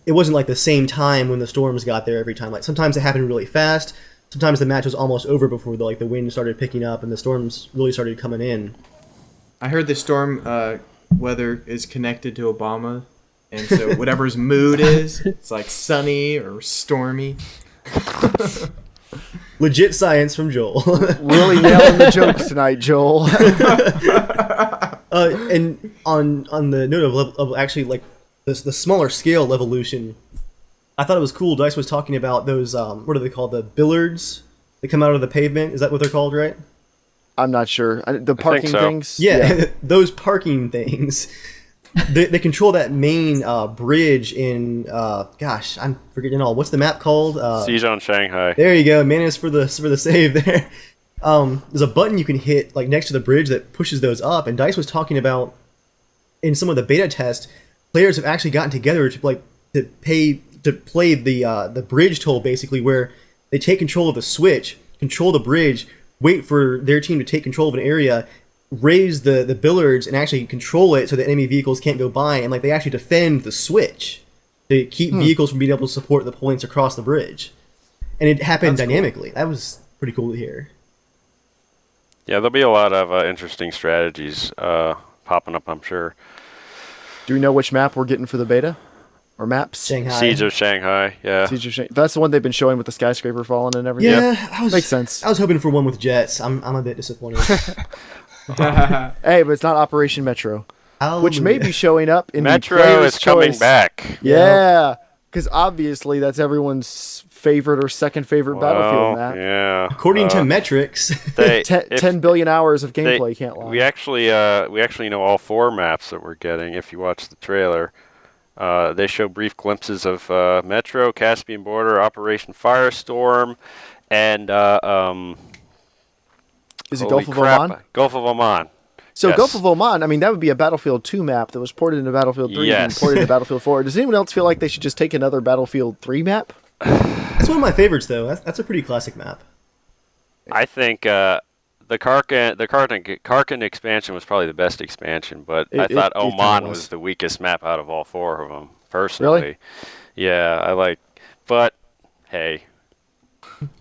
Speaker 3: it wasn't like the same time when the storms got there every time. Like sometimes it happened really fast. Sometimes the match was almost over before the wind started picking up and the storms really started coming in.
Speaker 4: I heard the storm weather is connected to Obama, and so whatever his mood is, it's like sunny or stormy.
Speaker 3: Legit science from Joel.
Speaker 1: Really nailing the jokes tonight, Joel.
Speaker 3: And on the note of actually like the smaller scale evolution, I thought it was cool. Dice was talking about those what are they called? The billards that come out of the pavement. Is that what they're called, right?
Speaker 1: I'm not sure. The parking
Speaker 2: so.
Speaker 1: things.
Speaker 3: Yeah. Those parking things. They control that main bridge in gosh, I'm forgetting all. What's the map called?
Speaker 2: Siege on Shanghai.
Speaker 3: There you go. Mantis for the save there. There's a button you can hit like next to the bridge that pushes those up. And Dice was talking about in some of the beta tests, players have actually gotten together to play the bridge toll, basically, where they take control of the switch, control the bridge, wait for their team to take control of an area, raise the billards, and actually control it so that enemy vehicles can't go by, and like they actually defend the switch to keep vehicles from being able to support the points across the bridge. And it happened dynamically. Cool. That was pretty cool to hear.
Speaker 2: Yeah, there'll be a lot of interesting strategies popping up, I'm sure.
Speaker 1: Do we know which map we're getting for the beta? Or maps?
Speaker 3: Shanghai.
Speaker 2: Siege of Shanghai, yeah.
Speaker 1: Siege of Shanghai. That's the one they've been showing with the skyscraper falling and everything.
Speaker 3: Yeah,
Speaker 1: Makes sense.
Speaker 3: I was hoping for one with jets. I'm a bit disappointed.
Speaker 1: Hey, but it's not Operation Metro, which may be showing up in
Speaker 2: Metro
Speaker 1: the player's
Speaker 2: is coming
Speaker 1: choice.
Speaker 2: back.
Speaker 1: Yeah, because obviously that's everyone's favorite or second favorite Battlefield map.
Speaker 2: Yeah.
Speaker 3: According to metrics.
Speaker 1: 10 billion hours of gameplay, can't lie.
Speaker 2: We actually know all 4 maps that we're getting if you watch the trailer. They show brief glimpses of Metro, Caspian Border, Operation Firestorm, and
Speaker 1: Is it Gulf of Oman?
Speaker 2: Gulf of Oman.
Speaker 1: So
Speaker 2: Yes.
Speaker 1: Gulf of Oman, I mean, that would be a Battlefield 2 map that was ported into Battlefield 3 and
Speaker 2: Yes.
Speaker 1: ported into Battlefield 4. Does anyone else feel like they should just take another Battlefield 3 map?
Speaker 3: That's one of my favorites, though. That's a pretty classic map.
Speaker 2: I think the Karkin expansion was probably the best expansion, but I thought
Speaker 1: it kinda
Speaker 2: Oman
Speaker 1: was.
Speaker 2: was the weakest map out of all 4 of them, personally.
Speaker 1: Really?
Speaker 2: Yeah, but hey,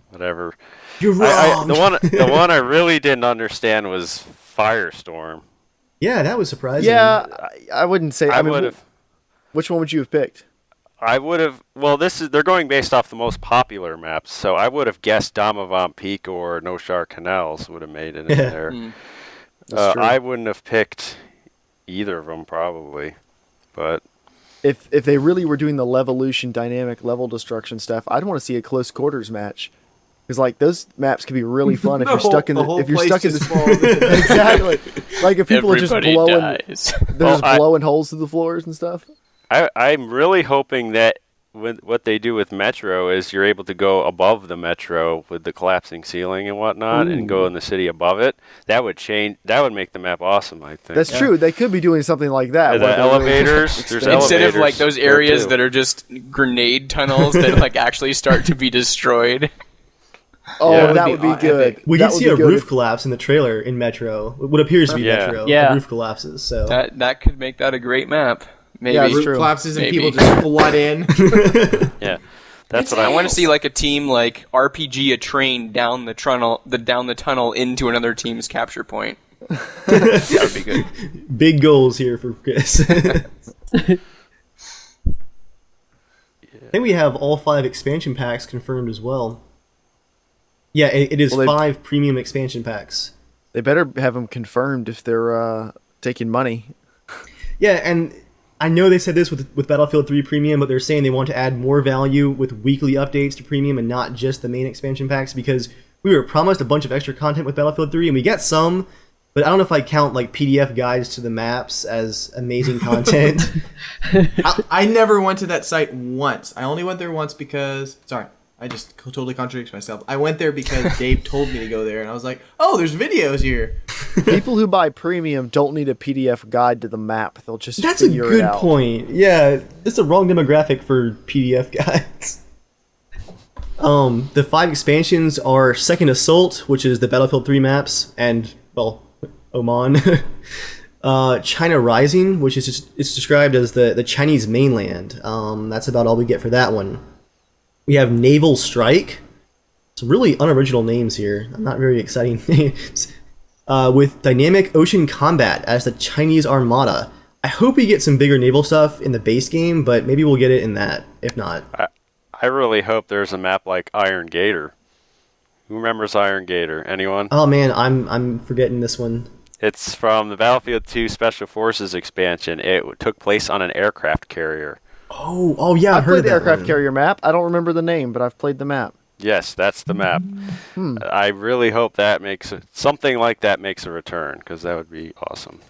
Speaker 2: whatever.
Speaker 3: You're wrong.
Speaker 2: The one I really didn't understand was Firestorm.
Speaker 3: Yeah, that was surprising.
Speaker 1: Yeah, I wouldn't say. I mean,
Speaker 2: would have.
Speaker 1: which one would you have picked?
Speaker 2: I would have. Well, they're going based off the most popular maps, so I would have guessed Damavand Peak or Noshar Canals would have made it in there.
Speaker 1: That's true.
Speaker 2: I wouldn't have picked either of them probably, but
Speaker 1: If they really were doing the Levolution dynamic level destruction stuff, I'd want to see a close quarters match. Because like those maps could be really fun if you're stuck in
Speaker 4: whole
Speaker 1: if you're
Speaker 4: place
Speaker 1: stuck in
Speaker 4: just
Speaker 1: this
Speaker 4: falls into-
Speaker 1: exactly. Like if people are just
Speaker 6: Everybody
Speaker 1: blowing,
Speaker 6: dies.
Speaker 1: they're just blowing holes through the floors and stuff.
Speaker 2: I'm really hoping that what they do with Metro is you're able to go above the Metro with the collapsing ceiling and whatnot, and go in the city above it. That would make the map awesome, I think.
Speaker 1: That's true. They could be doing something like that.
Speaker 2: The elevators. There's
Speaker 6: Instead
Speaker 2: elevators
Speaker 6: of like those
Speaker 2: there,
Speaker 6: areas
Speaker 2: too.
Speaker 6: that are just grenade tunnels that like actually start to be destroyed.
Speaker 1: Oh,
Speaker 2: Yeah.
Speaker 1: that would be good.
Speaker 4: Epic.
Speaker 3: We
Speaker 1: That
Speaker 3: did
Speaker 1: would
Speaker 3: see
Speaker 1: be
Speaker 3: a
Speaker 1: good
Speaker 3: roof
Speaker 1: if-
Speaker 3: collapse in the trailer in Metro. What appears to be
Speaker 2: Yeah.
Speaker 3: Metro.
Speaker 5: Yeah.
Speaker 3: A roof collapses. So
Speaker 6: That could make that a great map. Maybe.
Speaker 1: Yeah, it's
Speaker 4: Roof
Speaker 1: true.
Speaker 4: collapses and
Speaker 6: Maybe.
Speaker 4: people just flood in.
Speaker 2: Yeah, that's what
Speaker 6: I
Speaker 2: I
Speaker 6: want to see like a team like RPG a train down the tunnel into another team's capture point. That would be good.
Speaker 3: big goals here for Chris. I think we have all 5 expansion packs confirmed as well. Yeah, it is
Speaker 1: Well, they-
Speaker 3: 5 premium expansion packs.
Speaker 1: They better have them confirmed if they're taking money.
Speaker 3: Yeah, and I know they said this with Battlefield 3 Premium, but they're saying they want to add more value with weekly updates to Premium and not just the main expansion packs, because we were promised a bunch of extra content with Battlefield 3, and we get some, but I don't know if I count like PDF guides to the maps as amazing content.
Speaker 4: I never went to that site once. I only went there once because... Sorry, I just totally contradict myself. I went there because Dave told me to go there, and I was like, oh, there's videos here.
Speaker 1: People who buy premium don't need a PDF guide to the map. They'll just
Speaker 3: That's a
Speaker 1: figure it
Speaker 3: good
Speaker 1: out.
Speaker 3: point. Yeah, it's the wrong demographic for PDF guides. The 5 expansions are Second Assault, which is the Battlefield 3 maps, and, well, Oman. China Rising, which is it's described as the Chinese mainland. That's about all we get for that one. We have Naval Strike. Some really unoriginal names here. Not very exciting names. With Dynamic Ocean Combat as the Chinese Armada. I hope we get some bigger naval stuff in the base game, but maybe we'll get it in that, if not.
Speaker 2: I really hope there's a map like Iron Gator. Who remembers Iron Gator? Anyone?
Speaker 3: Oh man, I'm forgetting this one.
Speaker 2: It's from the Battlefield 2 Special Forces expansion. It took place on an aircraft carrier.
Speaker 3: Oh yeah, I've
Speaker 1: I've
Speaker 3: heard
Speaker 1: played
Speaker 3: of
Speaker 1: the
Speaker 3: that
Speaker 1: aircraft
Speaker 3: one.
Speaker 1: carrier map. I don't remember the name, but I've played the map.
Speaker 2: Yes, that's the map. I really hope that something like that makes a return, because that would be awesome.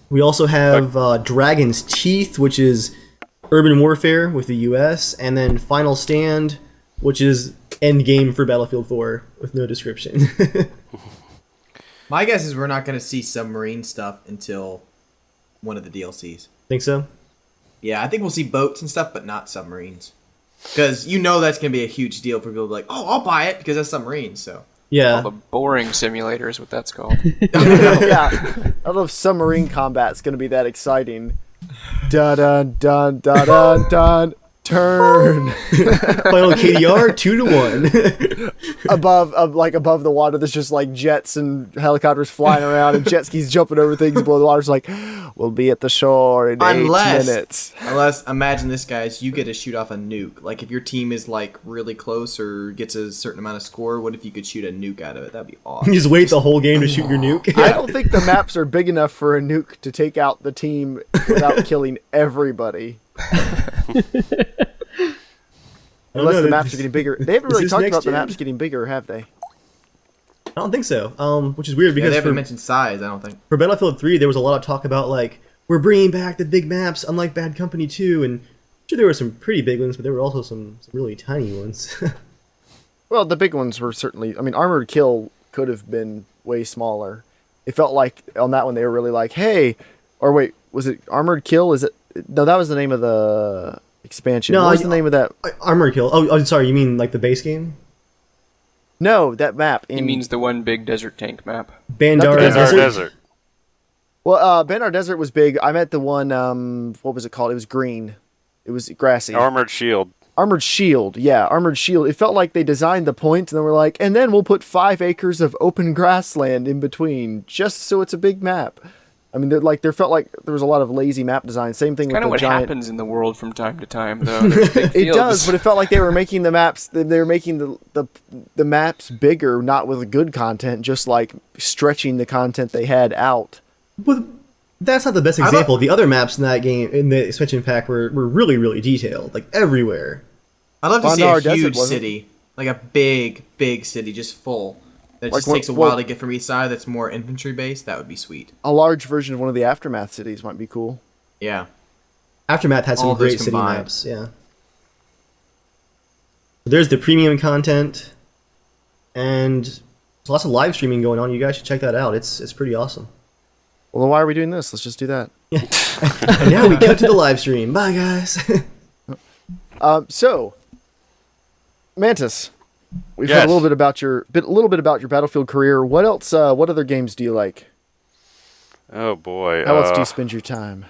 Speaker 3: We also have Dragon's Teeth, which is urban warfare with the U.S., and then Final Stand, which is endgame for Battlefield 4 with no description.
Speaker 4: My guess is we're not going to see submarine stuff until one of the DLCs.
Speaker 3: Think so?
Speaker 4: Yeah, I think we'll see boats and stuff, but not submarines. Because you know that's going to be a huge deal for people to be like, oh, I'll buy it because that's submarines, so...
Speaker 3: Yeah.
Speaker 6: All the boring simulator is what that's called.
Speaker 1: Yeah, I don't know if submarine combat's going to be that exciting. Dun dun dun dun dun dun. Turn
Speaker 3: Final KDR 2-1.
Speaker 1: above the water. There's just like jets and helicopters flying around and jet skis jumping over things below the water. It's like, we'll be at the shore in 8 minutes.
Speaker 4: Unless, imagine this, guys, you get to shoot off a nuke. Like, if your team is, like, really close or gets a certain amount of score, what if you could shoot a nuke out of it? That'd be awesome.
Speaker 3: You just wait the whole game to shoot your nuke.
Speaker 1: I don't think the maps are big enough for a nuke to take out the team without killing everybody. Unless
Speaker 3: know,
Speaker 1: the maps are getting bigger. They haven't really
Speaker 3: is
Speaker 1: talked
Speaker 3: next
Speaker 1: about the
Speaker 3: gen.
Speaker 1: maps getting bigger, have they?
Speaker 3: I don't think so. Which is weird
Speaker 4: Yeah,
Speaker 3: because
Speaker 4: they haven't
Speaker 3: for,
Speaker 4: mentioned size, I don't think.
Speaker 3: for Battlefield 3, there was a lot of talk about, like, we're bringing back the big maps, unlike Bad Company 2, and sure there were some pretty big ones, but there were also some really tiny ones.
Speaker 1: Well, the big ones were certainly... I mean, Armored Kill could have been way smaller. It felt like, on that one, they were really like, hey... Or wait, was it Armored Kill? Is it... No, that was the name of the expansion.
Speaker 3: No,
Speaker 1: What was the name of that?
Speaker 3: Armor Kill. Oh, sorry, you mean like the base game?
Speaker 1: No, that map.
Speaker 6: He means the one big desert tank map.
Speaker 3: Bandara
Speaker 1: Not the
Speaker 2: Desert.
Speaker 3: Desert?
Speaker 1: Well, Bandar Desert was big. I meant the one, what was it called? It was green. It was grassy.
Speaker 2: Armored Shield.
Speaker 1: Armored Shield. Yeah, Armored Shield. It felt like they designed the points and then were like, and then we'll put 5 acres of open grassland in between, just so it's a big map. I mean, there felt like there was a lot of lazy map design. Same thing with
Speaker 6: Kind
Speaker 1: the
Speaker 6: of what
Speaker 1: giant...
Speaker 6: happens in the world from time to time, though. There's big
Speaker 1: It
Speaker 6: fields.
Speaker 1: does, but it felt like they were making the maps. They were making the maps bigger, not with good content, just like stretching the content they had out.
Speaker 3: But that's not the best example. The other maps in that game, in the expansion pack, were really, really detailed, like everywhere.
Speaker 4: I'd love to see
Speaker 1: Bandar
Speaker 4: a
Speaker 1: Desert,
Speaker 4: huge
Speaker 1: wasn't it?
Speaker 4: city. Like a big, big city, just full. That
Speaker 1: Like
Speaker 4: just
Speaker 1: what-
Speaker 4: takes a
Speaker 1: what-
Speaker 4: while to get from each side, that's more infantry-based. That would be sweet.
Speaker 1: A large version of one of the Aftermath cities might be cool.
Speaker 4: Yeah.
Speaker 3: Aftermath had some
Speaker 4: All those
Speaker 3: great city
Speaker 4: combined.
Speaker 3: maps. Yeah. There's the premium content, and there's lots of live streaming going on. You guys should check that out. It's pretty awesome.
Speaker 1: Well, why are we doing this? Let's just do that.
Speaker 3: And now we cut to the live stream. Bye, guys.
Speaker 1: So, Mantis, we've
Speaker 2: Yes.
Speaker 1: heard a little bit about your Battlefield career. What else? What other games do you like?
Speaker 2: Oh boy.
Speaker 1: How else do you spend your time?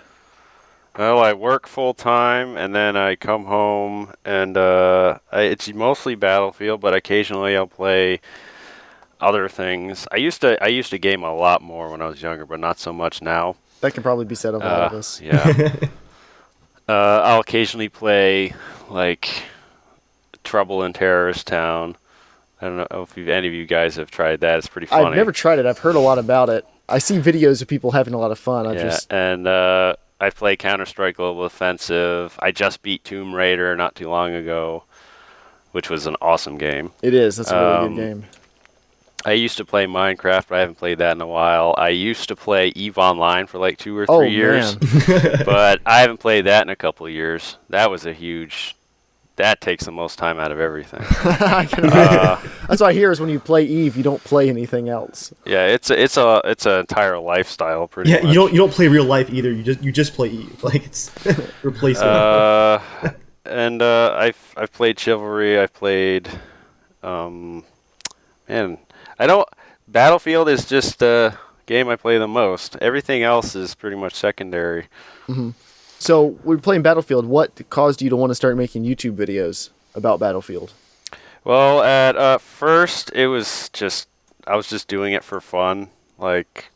Speaker 2: Well, I work full time, and then I come home, and it's mostly Battlefield, but occasionally I'll play other things. I used to game a lot more when I was younger, but not so much now.
Speaker 1: That can probably be said of all of us.
Speaker 2: Yeah. I'll occasionally play like Trouble in Terrorist Town. I don't know if any of you guys have tried that. It's pretty funny.
Speaker 1: I've never tried it. I've heard a lot about it. I see videos of people having a lot of fun.
Speaker 2: And I play Counter-Strike Global Offensive. I just beat Tomb Raider not too long ago, which was an awesome game.
Speaker 1: It is. That's a really good game.
Speaker 2: I used to play Minecraft, but I haven't played that in a while. I used to play EVE Online for like 2 or 3 years, but I haven't played that in a couple of years. That was a huge... That takes the most time out of everything.
Speaker 1: That's what I hear is when you play EVE, you don't play anything else.
Speaker 2: Yeah, it's an entire lifestyle, pretty much.
Speaker 3: You don't play real life either. You just play Eve. Like it's replacing.
Speaker 2: And I've played Chivalry. I've played, Battlefield is just the game I play the most. Everything else is pretty much secondary.
Speaker 1: Mm-hmm. So we're playing Battlefield. What caused you to want to start making YouTube videos about Battlefield?
Speaker 2: Well, at first it was I was just doing it for fun, like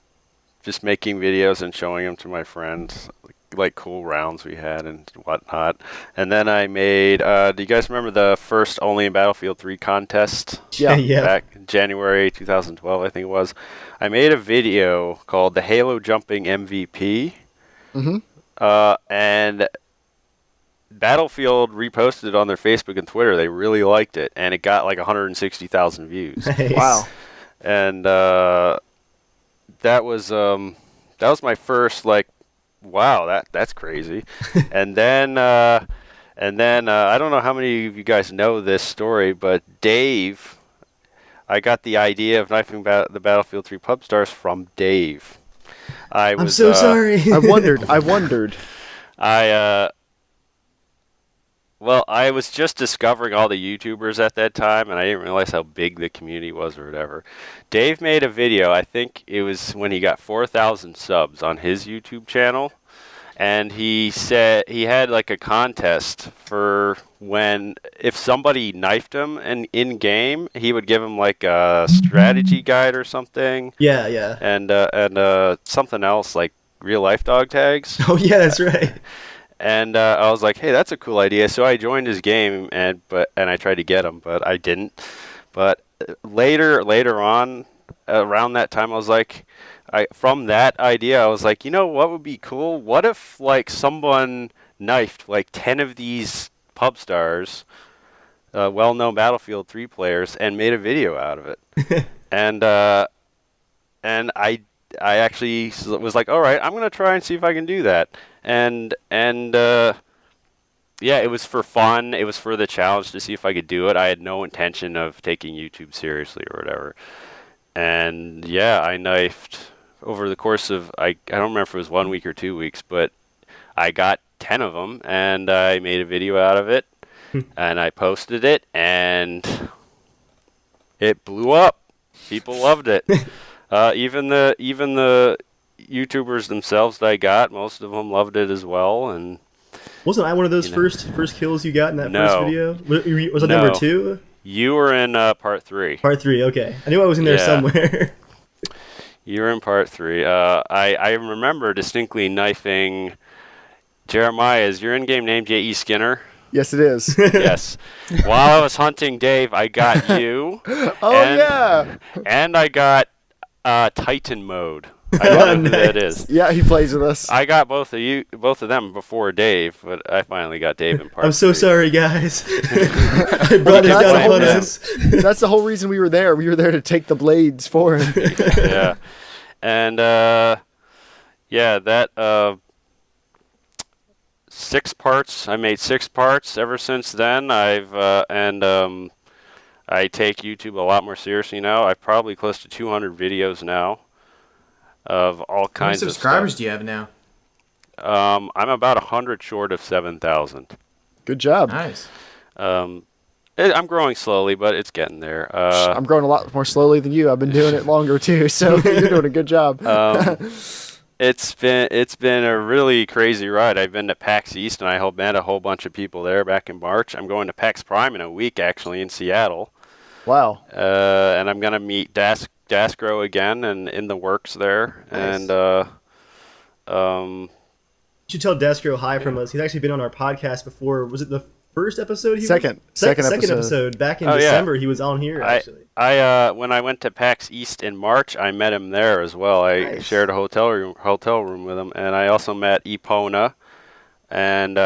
Speaker 2: just making videos and showing them to my friends, like cool rounds we had and whatnot. And then I made. Do you guys remember the first Only in Battlefield 3 contest?
Speaker 3: Yeah.
Speaker 2: Back in January 2012, I think it was. I made a video called "The Halo Jumping MVP."
Speaker 1: Mm-hmm.
Speaker 2: And Battlefield reposted it on their Facebook and Twitter. They really liked it, and it got like 160,000 views.
Speaker 3: Nice.
Speaker 1: Wow!
Speaker 2: And that was my first like, wow, that's crazy. and then I don't know how many of you guys know this story, but Dave, I got the idea of knifing the Battlefield 3 pub stars from Dave.
Speaker 3: I'm so sorry.
Speaker 1: I wondered.
Speaker 2: I was just discovering all the YouTubers at that time, and I didn't realize how big the community was or whatever. Dave made a video, I think it was when he got 4,000 subs on his YouTube channel, and he said he had like a contest for if somebody knifed him in game, he would give him like a strategy guide or something.
Speaker 3: Yeah.
Speaker 2: And something else like real life dog tags.
Speaker 3: Oh yeah, that's right.
Speaker 2: And I was like, hey, that's a cool idea. So I joined his game and I tried to get him, but I didn't. But later on, around that time, I was like, from that idea, I was like, you know what would be cool? What if like someone knifed like 10 of these pub stars, well-known Battlefield 3 players, and made a video out of it? and I actually was like, all right, I'm gonna try and see if I can do that. And yeah, it was for fun. It was for the challenge to see if I could do it. I had no intention of taking YouTube seriously or whatever. And yeah, I knifed over the course of, I don't remember if it was 1 week or 2 weeks, but I got 10 of them, and I made a video out of it, and I posted it, and it blew up. People loved it. Even the YouTubers themselves that I got, most of them loved it as well. And
Speaker 3: wasn't I one of those first kills you got in that first video? Was it
Speaker 2: No.
Speaker 3: number 2?
Speaker 2: You were in part 3.
Speaker 3: Part 3, okay. I knew I was in there somewhere.
Speaker 2: You were in part 3. I remember distinctly knifing Jeremiah. Is your in-game name J.E. Skinner?
Speaker 1: Yes, it is.
Speaker 2: Yes. While I was hunting Dave, I got you.
Speaker 1: Yeah.
Speaker 2: And I got Titan mode. I don't know who that is.
Speaker 1: Yeah, he plays with us.
Speaker 2: I got both of them before Dave, but I finally got Dave in part.
Speaker 3: I'm so
Speaker 2: 3.
Speaker 3: sorry, guys. I brought it down upon us.
Speaker 1: That's the whole reason we were there. We were there to take the blades for him.
Speaker 2: Yeah. And yeah, that 6 parts. I made 6 parts ever since then. I take YouTube a lot more seriously now. I've probably close to 200 videos now of all
Speaker 4: How many
Speaker 2: kinds of
Speaker 4: subscribers
Speaker 2: stuff.
Speaker 4: do you have now?
Speaker 2: I'm about 100 short of 7,000.
Speaker 1: Good job.
Speaker 4: Nice.
Speaker 2: I'm growing slowly, but it's getting there.
Speaker 1: I'm growing a lot more slowly than you. I've been doing it longer too, so you're doing a good job.
Speaker 2: It's been a really crazy ride. I've been to PAX East, and I met a whole bunch of people there back in March. I'm going to PAX Prime in a week, actually, in Seattle.
Speaker 1: Wow.
Speaker 2: And I'm gonna meet Dasgro again, and in the works there.
Speaker 3: Nice.
Speaker 2: And
Speaker 3: You should tell Destro hi from us. He's actually been on our podcast before. Was it the first episode?
Speaker 1: Second
Speaker 3: episode. Back in
Speaker 2: Oh, yeah.
Speaker 3: December, he was on here, actually.
Speaker 2: when I went to PAX East in March, I met him there as well. I
Speaker 3: Nice.
Speaker 2: shared a hotel room with him, and I also met Epona and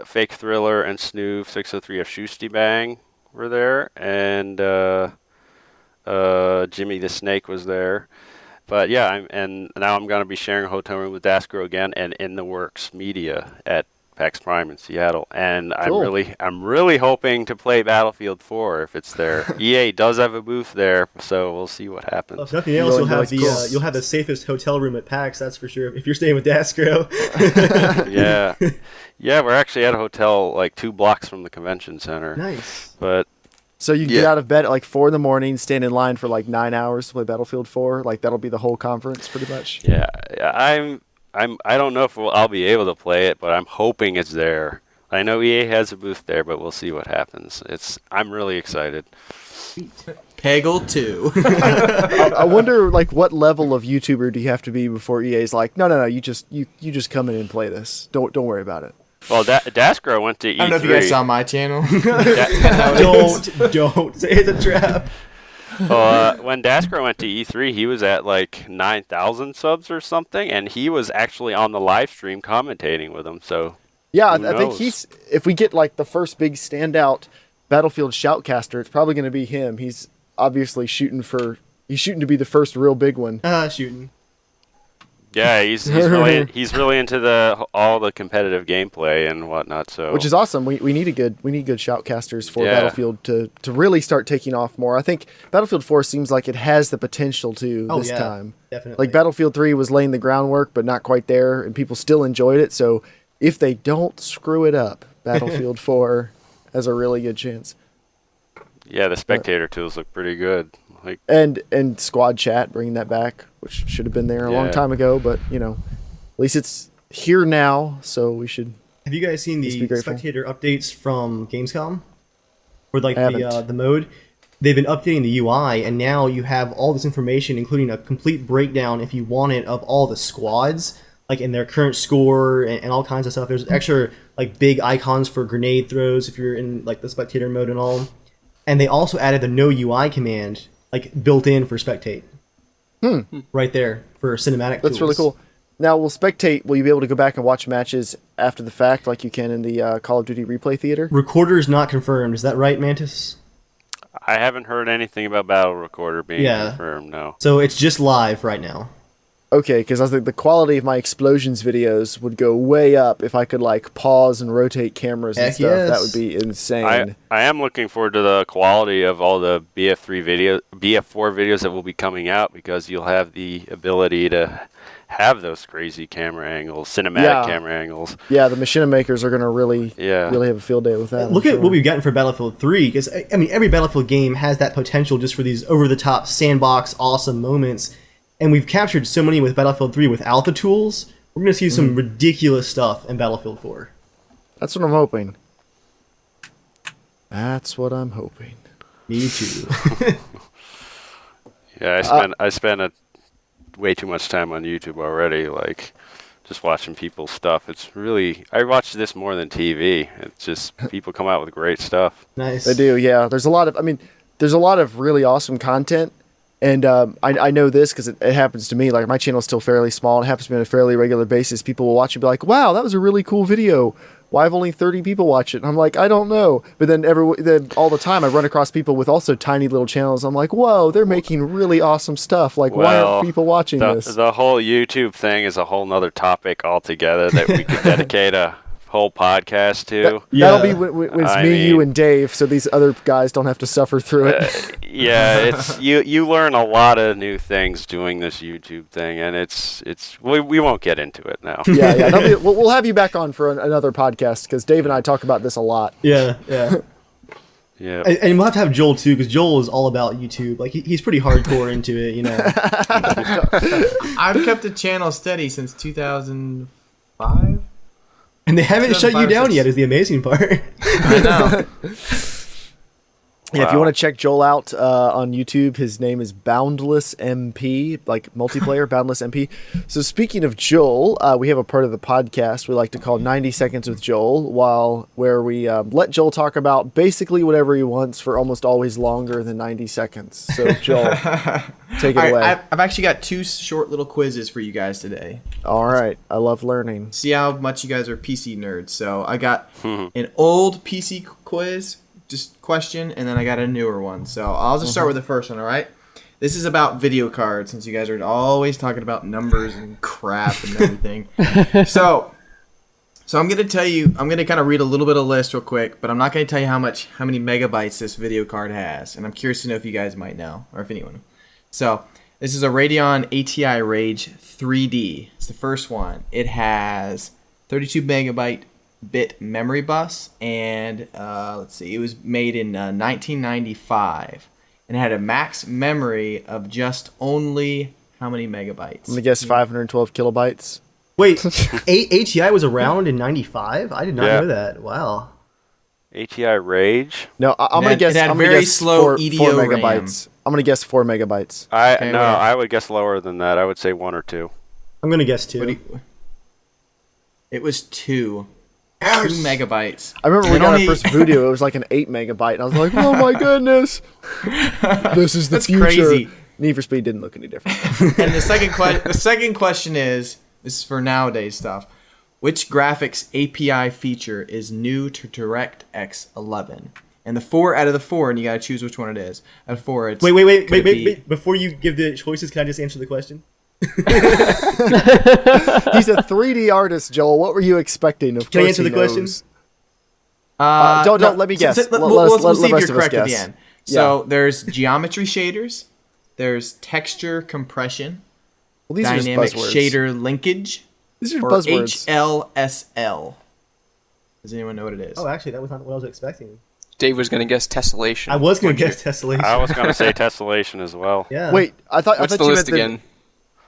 Speaker 2: Fake Thriller and Snoof 603 of Shoosty Bang were there, and Jimmy the Snake was there. But yeah, now I'm going to be sharing a hotel room with Dasgro again, and In the Works Media at PAX Prime in Seattle. And
Speaker 1: Cool.
Speaker 2: I'm really hoping to play Battlefield 4 if it's there. EA does have a booth there, so we'll see what happens.
Speaker 3: If nothing else,
Speaker 1: Really
Speaker 3: you'll have
Speaker 1: nice.
Speaker 3: the
Speaker 1: Cool.
Speaker 3: you'll have the safest hotel room at PAX. That's for sure. If you're staying with Dastro.
Speaker 2: Yeah, we're actually at a hotel like 2 blocks from the convention center.
Speaker 3: Nice.
Speaker 2: But
Speaker 1: So you get out of bed at like 4 a.m, stand in line for like 9 hours to play Battlefield 4. Like that'll be the whole conference, pretty much.
Speaker 2: yeah, I don't know if I'll be able to play it, but I'm hoping it's there. I know EA has a booth there, but we'll see what happens. I'm really excited.
Speaker 4: Peggle 2.
Speaker 1: I wonder like what level of YouTuber do you have to be before EA's like, no, you just come in and play this. Don't worry about it.
Speaker 2: Well, Dasgro went to E3.
Speaker 4: I don't know if you guys saw my channel.
Speaker 3: Don't say it's a trap.
Speaker 2: When Dasgro went to E3, he was at like 9,000 subs or something, and he was actually on the live stream commentating with them. So
Speaker 1: Yeah,
Speaker 2: who
Speaker 1: I think
Speaker 2: knows?
Speaker 1: if we get like the first big standout Battlefield shoutcaster, it's probably going to be him. He's obviously shooting to be the first real big one.
Speaker 3: Shooting.
Speaker 2: Yeah, he's really into all the competitive gameplay and whatnot. So
Speaker 1: Which is awesome. We need good shoutcasters for
Speaker 2: Yeah.
Speaker 1: Battlefield to really start taking off more. I think Battlefield 4 seems like it has the potential to this time.
Speaker 3: Definitely.
Speaker 1: Like Battlefield 3 was laying the groundwork, but not quite there, and people still enjoyed it. So if they don't screw it up, Battlefield 4 has a really good chance.
Speaker 2: yeah, the spectator tools look pretty good. Like
Speaker 1: And squad chat, bringing that back, which should have been there a long
Speaker 2: Yeah.
Speaker 1: time ago, but at least it's here now, so we should.
Speaker 3: Have you guys seen
Speaker 1: Just be
Speaker 3: the
Speaker 1: grateful.
Speaker 3: spectator updates from Gamescom? Or like
Speaker 1: I haven't.
Speaker 3: the mode? They've been updating the UI, and now you have all this information, including a complete breakdown, if you want it, of all the squads, like in their current score and all kinds of stuff. There's extra like big icons for grenade throws if you're in like the spectator mode and all. And they also added the no UI command, like built in for spectate. Right there for cinematic.
Speaker 1: That's
Speaker 3: tools.
Speaker 1: really cool. Now, will you be able to go back and watch matches after the fact, like you can in the Call of Duty replay theater?
Speaker 3: Recorder is not confirmed. Is that right, Mantis?
Speaker 2: I haven't heard anything about Battle Recorder being confirmed. No.
Speaker 3: So it's just live right now.
Speaker 1: Okay, because I was like, the quality of my explosions videos would go way up if I could like pause and rotate cameras and
Speaker 3: Heck
Speaker 1: stuff.
Speaker 3: yes.
Speaker 1: That would be insane.
Speaker 2: I am looking forward to the quality of all the BF4 videos that will be coming out, because you'll have the ability to have those crazy camera angles, cinematic camera angles.
Speaker 1: Yeah, the machinima makers are going to really have a field day with that.
Speaker 3: Look at what we've gotten for Battlefield 3, because I mean every Battlefield game has that potential just for these over-the-top sandbox awesome moments, and we've captured so many with Battlefield 3 without the tools. We're going to see some ridiculous stuff in Battlefield 4.
Speaker 1: That's what I'm hoping. That's what I'm hoping.
Speaker 3: Me too.
Speaker 2: Yeah, I spent way too much time on YouTube already, like just watching people's stuff. It's really, I watch this more than TV. It's just people come out with great stuff.
Speaker 3: Nice.
Speaker 1: They do, yeah. There's a lot of really awesome content, and I know this because it happens to me. Like my channel's still fairly small. It happens to me on a fairly regular basis. People will watch and be like, "Wow, that was a really cool video. Why have only 30 people watch it?" And I'm like, I don't know. But then then all the time I run across people with also tiny little channels. I'm like, whoa, they're making really awesome stuff. Like, why aren't people watching this?
Speaker 2: The whole YouTube thing is a whole nother topic altogether that we could dedicate a whole podcast too.
Speaker 1: That'll be when it's
Speaker 2: I
Speaker 1: me, you,
Speaker 2: mean-
Speaker 1: and Dave, so these other guys don't have to suffer through it.
Speaker 2: Yeah, it's you learn a lot of new things doing this YouTube thing, and it's we won't get into it now.
Speaker 1: Yeah. We'll have you back on for another podcast because Dave and I talk about this a lot.
Speaker 3: Yeah.
Speaker 2: Yeah.
Speaker 3: And we'll have Joel too, because Joel is all about YouTube. Like he's pretty hardcore into it, you know.
Speaker 4: I've kept the channel steady since 2005.
Speaker 3: And they haven't shut you
Speaker 4: 2005 or
Speaker 3: down
Speaker 4: 6.
Speaker 3: yet. Is the amazing part.
Speaker 4: I know.
Speaker 1: Yeah, if you
Speaker 2: Wow.
Speaker 1: want to check Joel out on YouTube, his name is Boundless MP, like multiplayer, Boundless MP. So speaking of Joel, we have a part of the podcast we like to call 90 Seconds with Joel, where we let Joel talk about basically whatever he wants for almost always longer than 90 seconds. So Joel, take it away.
Speaker 4: I've actually got 2 short little quizzes for you guys today.
Speaker 1: All right, I love learning.
Speaker 4: See how much you guys are PC nerds. So I got an old PC quiz, just question, and then I got a newer one. So I'll just start with the first one, all right? This is about video cards, since you guys are always talking about numbers and crap and everything. So I'm gonna tell you, I'm gonna kind of read a little bit of list real quick, but I'm not gonna tell you how many megabytes this video card has, and I'm curious to know if you guys might know, or if anyone. So this is a Radeon ATI Rage 3D. It's the first one. It has 32 megabyte bit memory bus, and let's see, it was made in 1995, and it had a max memory of just only how many megabytes?
Speaker 1: I'm gonna guess 512 kilobytes.
Speaker 3: Wait, ATI was around in '95? I did not
Speaker 2: Yeah.
Speaker 3: know that. Wow.
Speaker 2: ATI Rage.
Speaker 1: No, I'm
Speaker 4: It
Speaker 1: gonna
Speaker 4: had-
Speaker 1: guess.
Speaker 4: it had
Speaker 1: I'm gonna
Speaker 4: very
Speaker 1: guess
Speaker 4: slow
Speaker 1: 4
Speaker 4: EDO RAM.
Speaker 1: megabytes. I'm gonna guess 4 megabytes.
Speaker 4: Okay, well-
Speaker 2: I would guess lower than that. I would say 1 or 2.
Speaker 3: I'm gonna guess 2.
Speaker 4: It was 2 megabytes.
Speaker 1: I remember we
Speaker 4: And
Speaker 1: got
Speaker 4: only-
Speaker 1: our first video. It was like an 8 megabyte, and I was like, "Oh my goodness, this is the
Speaker 4: That's
Speaker 1: future."
Speaker 4: crazy.
Speaker 1: Need for Speed didn't look any different.
Speaker 4: And the second question is, this is for nowadays stuff. Which graphics API feature is new to DirectX 11? And the 4 out of the 4, and you gotta choose which one it is. Out of 4, it's
Speaker 3: Wait.
Speaker 4: could it be-
Speaker 3: Wait. Before you give the choices, can I just answer the question?
Speaker 1: He's a 3D artist, Joel. What were you expecting? Of
Speaker 3: Can I
Speaker 1: course
Speaker 3: answer
Speaker 1: he
Speaker 3: the question?
Speaker 1: knows. Don't let me guess.
Speaker 4: We'll
Speaker 1: Let
Speaker 4: see if
Speaker 1: rest
Speaker 4: you're
Speaker 1: of us
Speaker 4: correct at the
Speaker 1: guess.
Speaker 4: end. So there's geometry shaders, there's texture compression,
Speaker 1: Well, these are just
Speaker 4: dynamic
Speaker 1: buzzwords.
Speaker 4: shader linkage,
Speaker 1: These are
Speaker 4: or
Speaker 1: buzzwords.
Speaker 4: HLSL. Does anyone know what it is?
Speaker 3: Oh, actually, that was not what I was expecting.
Speaker 6: Dave was going to guess tessellation.
Speaker 3: I was gonna
Speaker 6: What'd you-
Speaker 3: guess tessellation.
Speaker 2: I was gonna say tessellation as well.
Speaker 3: Yeah.
Speaker 1: Wait, I thought
Speaker 6: What's
Speaker 1: I
Speaker 6: the
Speaker 1: thought you
Speaker 6: list
Speaker 1: meant
Speaker 6: again?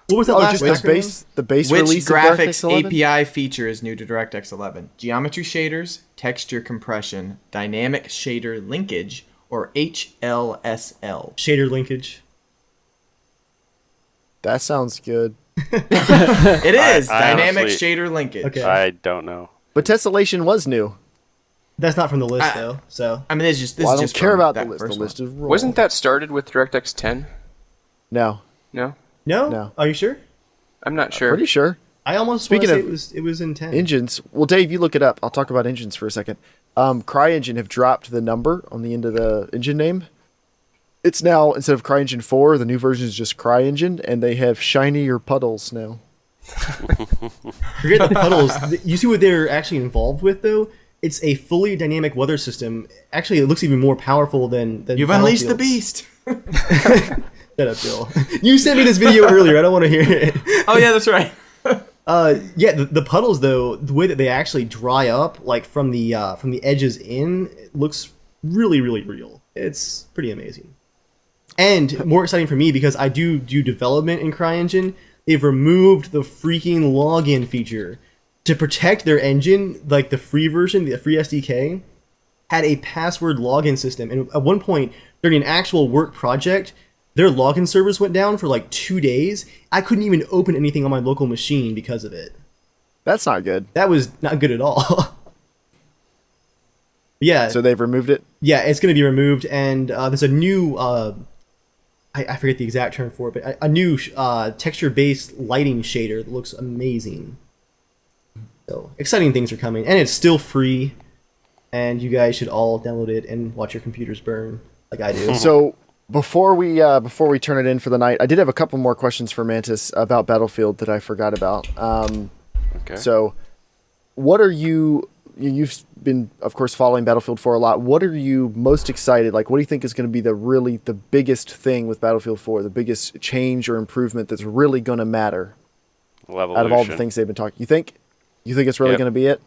Speaker 3: What was that
Speaker 1: Oh,
Speaker 3: last
Speaker 1: just the
Speaker 3: acronym?
Speaker 1: base
Speaker 4: Which
Speaker 1: release
Speaker 4: graphics
Speaker 1: of DirectX 11?
Speaker 4: API feature is new to DirectX 11? Geometry shaders, texture compression, dynamic shader linkage, or HLSL?
Speaker 3: Shader linkage.
Speaker 1: That sounds good.
Speaker 4: It is
Speaker 2: I
Speaker 4: dynamic
Speaker 2: honestly-
Speaker 4: shader linkage.
Speaker 3: Okay.
Speaker 2: I don't know.
Speaker 1: But tessellation was new.
Speaker 3: That's not from the list though. So
Speaker 4: I mean, this is just
Speaker 1: Well, I don't
Speaker 4: just
Speaker 1: care
Speaker 4: from
Speaker 1: about the
Speaker 4: that
Speaker 1: list. The
Speaker 4: first
Speaker 1: list
Speaker 4: one.
Speaker 1: is wrong.
Speaker 6: Wasn't that started with DirectX 10?
Speaker 1: No,
Speaker 6: No?
Speaker 3: no.
Speaker 1: No.
Speaker 3: Are you sure?
Speaker 6: I'm not sure.
Speaker 1: pretty sure.
Speaker 3: I almost
Speaker 1: Speaking
Speaker 3: want to
Speaker 1: of
Speaker 3: say it was in 10.
Speaker 1: Engines. Well, Dave, you look it up. I'll talk about engines for a second. CryEngine have dropped the number on the end of the engine name. It's now, instead of CryEngine 4, the new version is just CryEngine, and they have shinier puddles now.
Speaker 3: Forget the puddles. You see what they're actually involved with though? It's a fully dynamic weather system. Actually, it looks even more powerful than
Speaker 4: You've unleashed the
Speaker 3: Battlefield's.
Speaker 4: beast.
Speaker 3: Shut up, Bill. You sent me this video earlier. I don't want to hear it.
Speaker 4: Oh yeah, that's right.
Speaker 3: Yeah, the puddles though, the way that they actually dry up, like from the edges in, it looks really, really real. It's pretty amazing. And more exciting for me because I do development in CryEngine. They've removed the freaking login feature to protect their engine. Like the free version, the free SDK, had a password login system, and at one point during an actual work project, their login servers went down for like 2 days. I couldn't even open anything on my local machine because of it.
Speaker 1: That's not good.
Speaker 3: That was not good at all. Yeah,
Speaker 1: So they've removed it.
Speaker 3: yeah, it's going to be removed, and there's a new, I forget the exact term for it, but a new texture-based lighting shader that looks amazing. So, exciting things are coming, and it's still free, and you guys should all download it and watch your computers burn like I do.
Speaker 1: So before we turn it in for the night, I did have a couple more questions for Mantis about Battlefield that I forgot about.
Speaker 2: Okay.
Speaker 1: So what are you've been, of course, following Battlefield 4 a lot. What are you most excited? Like, what do you think is going to be the biggest thing with Battlefield 4, the biggest change or improvement that's really going to matter out of all the things they've been talking? You think it's really going to be it?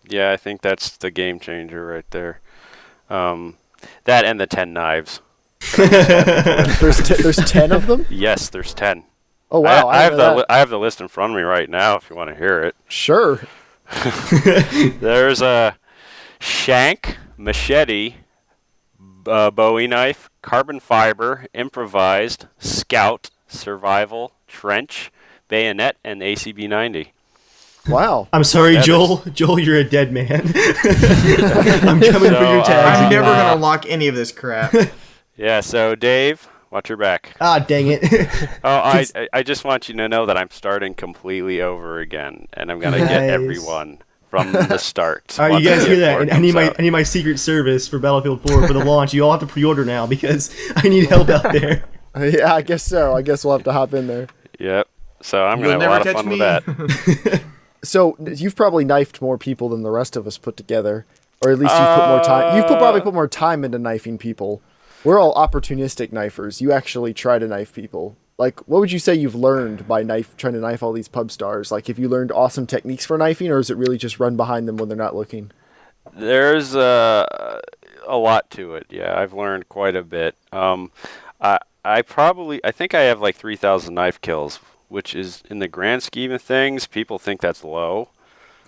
Speaker 2: Yeah, I think that's the game changer right there. That and the 10 knives.
Speaker 1: There's 10 of them?
Speaker 2: Yes, there's 10.
Speaker 1: Oh wow!
Speaker 2: I have the list in front of me right now. If you want to hear it,
Speaker 1: sure.
Speaker 2: There's a shank, machete, Bowie knife, carbon fiber, improvised, scout, survival, trench, bayonet, and ACB 90.
Speaker 1: Wow.
Speaker 3: I'm sorry, Joel. Joel, you're a dead man. I'm coming for your tags.
Speaker 4: I'm never gonna lock any of this crap.
Speaker 2: Yeah. So Dave, watch your back.
Speaker 3: Ah, dang it.
Speaker 2: I just want you to know that I'm starting completely over again, and I'm gonna get everyone from the start.
Speaker 3: All right, you guys hear that? And I need my Secret Service for Battlefield 4 for the launch. You all have to pre-order now because I need help out there.
Speaker 1: Yeah, I guess so. I guess we'll have to hop in there.
Speaker 2: Yep. So I'm gonna have a lot of fun with that.
Speaker 1: So you've probably knifed more people than the rest of us put together, or at least you've put more time. You've probably put more time into knifing people. We're all opportunistic knifers. You actually try to knife people. Like, what would you say you've learned by trying to knife all these pub stars? Like, have you learned awesome techniques for knifing, or is it really just run behind them when they're not looking?
Speaker 2: There's a lot to it. Yeah, I've learned quite a bit. I think I have like 3,000 knife kills, which is, in the grand scheme of things, people think that's low.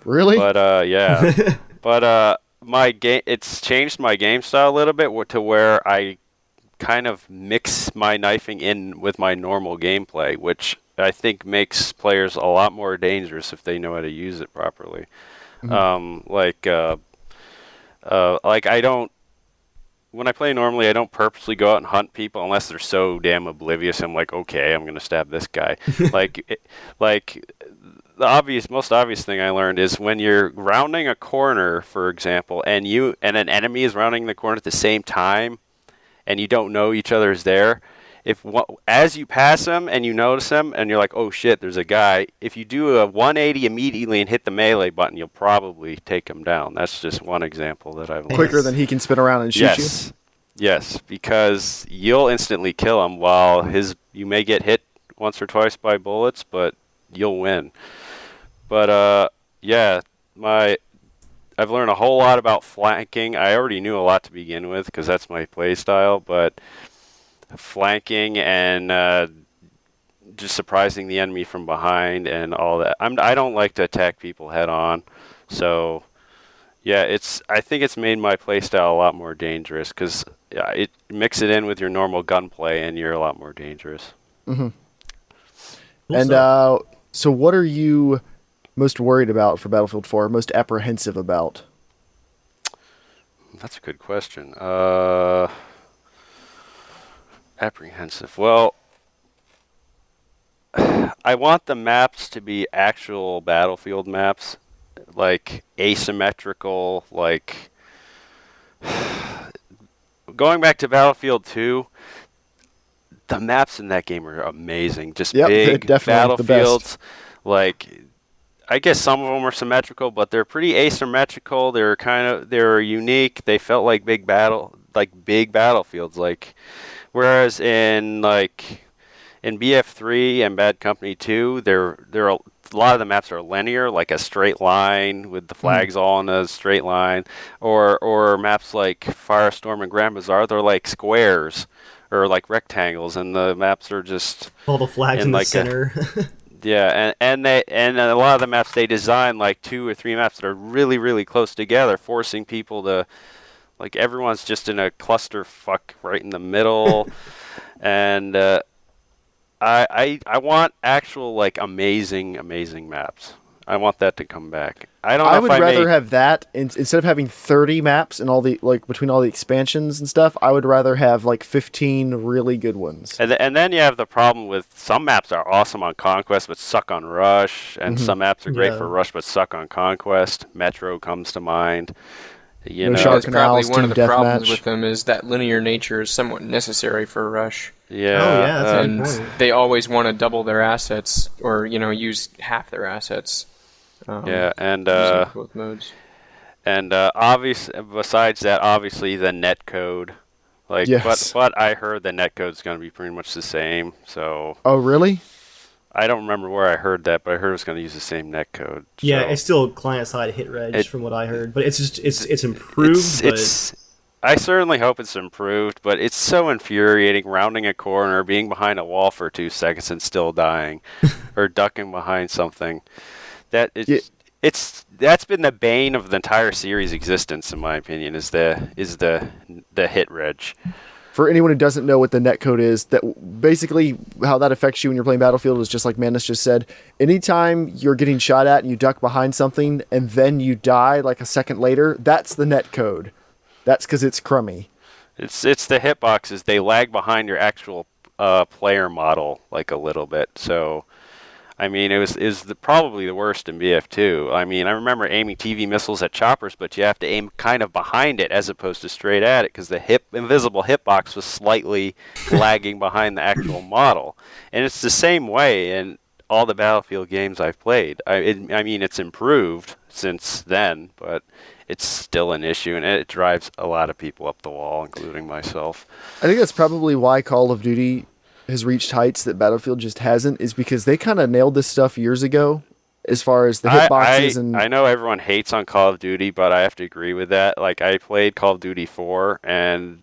Speaker 1: Really?
Speaker 2: But yeah. But it's changed my game style a little bit to where I kind of mix my knifing in with my normal gameplay, which I think makes players a lot more dangerous if they know how to use it properly. Mm-hmm. When I play normally, I don't purposely go out and hunt people unless they're so damn oblivious. I'm like, okay, I'm gonna stab this guy. The most obvious thing I learned is when you're rounding a corner, for example, and an enemy is rounding the corner at the same time, and you don't know each other is there. As you pass them and you notice them, and you're like, oh shit, there's a guy. If you do a 180 immediately and hit the melee button, you'll probably take him down. That's just one example that I've learned.
Speaker 1: Quicker than he can spin around and shoot you?
Speaker 2: Yes, because you'll instantly kill him while you may get hit once or twice by bullets, but you'll win. But yeah, I've learned a whole lot about flanking. I already knew a lot to begin with because that's my play style, but flanking and just surprising the enemy from behind and all that. I don't like to attack people head on, so yeah, I think it's made my play style a lot more dangerous because it mix it in with your normal gunplay and you're a lot more dangerous.
Speaker 1: Mm-hmm. And so what are you most worried about for Battlefield 4, most apprehensive about?
Speaker 2: That's a good question. Apprehensive. Well, I want the maps to be actual Battlefield maps, like asymmetrical, like going back to Battlefield 2, the maps in that game are amazing. Just big battlefields. Like, I guess some of them are symmetrical, but they're pretty asymmetrical. They're unique. They felt like big battlefields. Like, whereas in BF3 and Bad Company 2, a lot of the maps are linear, like a straight line with the flags all in a straight line, or maps like Firestorm and Grand Bazaar, they're like squares or like rectangles, and the maps are just
Speaker 3: all the flags in the center.
Speaker 2: Yeah, and a lot of the maps they design like 2 or 3 maps that are really, really close together, forcing people to, like, everyone's just in a clusterfuck right in the middle, and I want actual, like, amazing maps. I want that to come back. I would
Speaker 1: rather have that instead of having 30 maps and all the, like, between all the expansions and stuff. I would rather have like 15 really good ones.
Speaker 2: And then you have the problem with some maps are awesome on Conquest but suck on Rush, and some maps are great for Rush but suck on Conquest. Metro comes to mind.
Speaker 6: That's probably one of the problems with them is that linear nature is somewhat necessary for Rush.
Speaker 2: Yeah.
Speaker 3: Oh yeah, that's a good point.
Speaker 6: They always want to double their assets or use half their assets.
Speaker 2: Yeah, and
Speaker 6: using both modes.
Speaker 2: besides that, obviously the net code. Like,
Speaker 1: Yes.
Speaker 2: but I heard the net code's going to be pretty much the same. So
Speaker 1: Oh, really?
Speaker 2: I don't remember where I heard that, but I heard it was going to use the same net code.
Speaker 3: Yeah,
Speaker 2: so
Speaker 3: it's still client-side hit reg from what I heard, but it's improved.
Speaker 2: I certainly hope it's improved, but it's so infuriating rounding a corner, being behind a wall for 2 seconds and still dying, or ducking behind something. That's been the bane of the entire series' existence, in my opinion. Is the hit reg.
Speaker 1: For anyone who doesn't know what the netcode is, that basically how that affects you when you're playing Battlefield is just like Mantis just said. Anytime you're getting shot at and you duck behind something and then you die like a second later, that's the netcode. That's because it's crummy.
Speaker 2: It's the hitboxes. They lag behind your actual player model like a little bit. So, I mean, it was probably the worst in BF2. I mean, I remember aiming TV missiles at choppers, but you have to aim kind of behind it as opposed to straight at it because the invisible hitbox was slightly lagging behind the actual model. And it's the same way in all the Battlefield games I've played. I mean, it's improved since then, but it's still an issue, and it drives a lot of people up the wall, including myself.
Speaker 1: I think that's probably why Call of Duty has reached heights that Battlefield just hasn't, is because they kind of nailed this stuff years ago as far as the hitboxes.
Speaker 2: I know everyone hates on Call of Duty, but I have to agree with that. Like, I played Call of Duty 4, and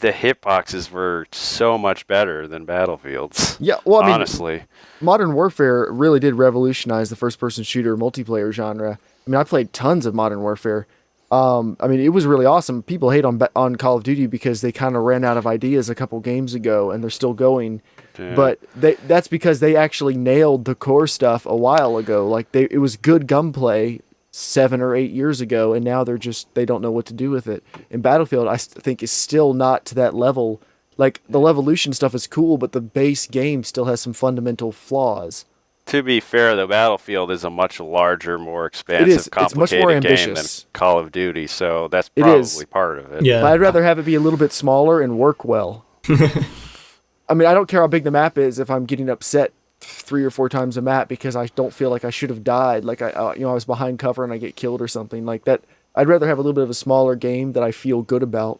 Speaker 2: the hitboxes were so much better than Battlefield's.
Speaker 1: Yeah, well, I mean,
Speaker 2: honestly.
Speaker 1: Modern Warfare really did revolutionize the first-person shooter multiplayer genre. I mean, I played tons of Modern Warfare. I mean, it was really awesome. People hate on Call of Duty because they kind of ran out of ideas a couple games ago, and they're still going. Yeah. But that's because they actually nailed the core stuff a while ago. Like, it was good gunplay 7 or 8 years ago, and now they don't know what to do with it. And Battlefield, I think, is still not to that level. Like, the Levolution stuff is cool, but the base game still has some fundamental flaws.
Speaker 2: To be fair, the Battlefield is a much larger, more expansive, complicated game than Call of Duty, so that's probably part of it.
Speaker 1: Yeah. But I'd rather have it be a little bit smaller and work well. I mean, I don't care how big the map is if I'm getting upset 3 or 4 times a map because I don't feel like I should have died, like I was behind cover and I get killed or something like that. I'd rather have a little bit of a smaller game that I feel good about.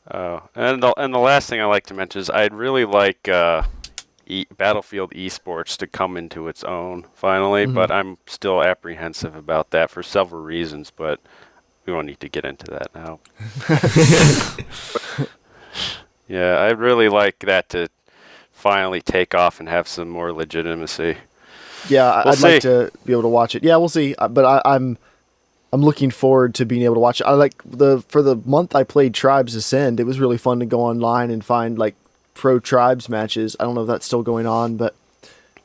Speaker 2: And the last thing I like to mention is I'd really like Battlefield esports to come into its own finally, but I'm still apprehensive about that for several reasons, but we won't need to get into that now. Yeah, I'd really like that to finally take off and have some more legitimacy.
Speaker 1: Yeah, I'd like to be able to watch it. Yeah, we'll see. But I'm looking forward to being able to watch it. For the month I played Tribes Ascend, it was really fun to go online and find like pro tribes matches. I don't know if that's still going on, but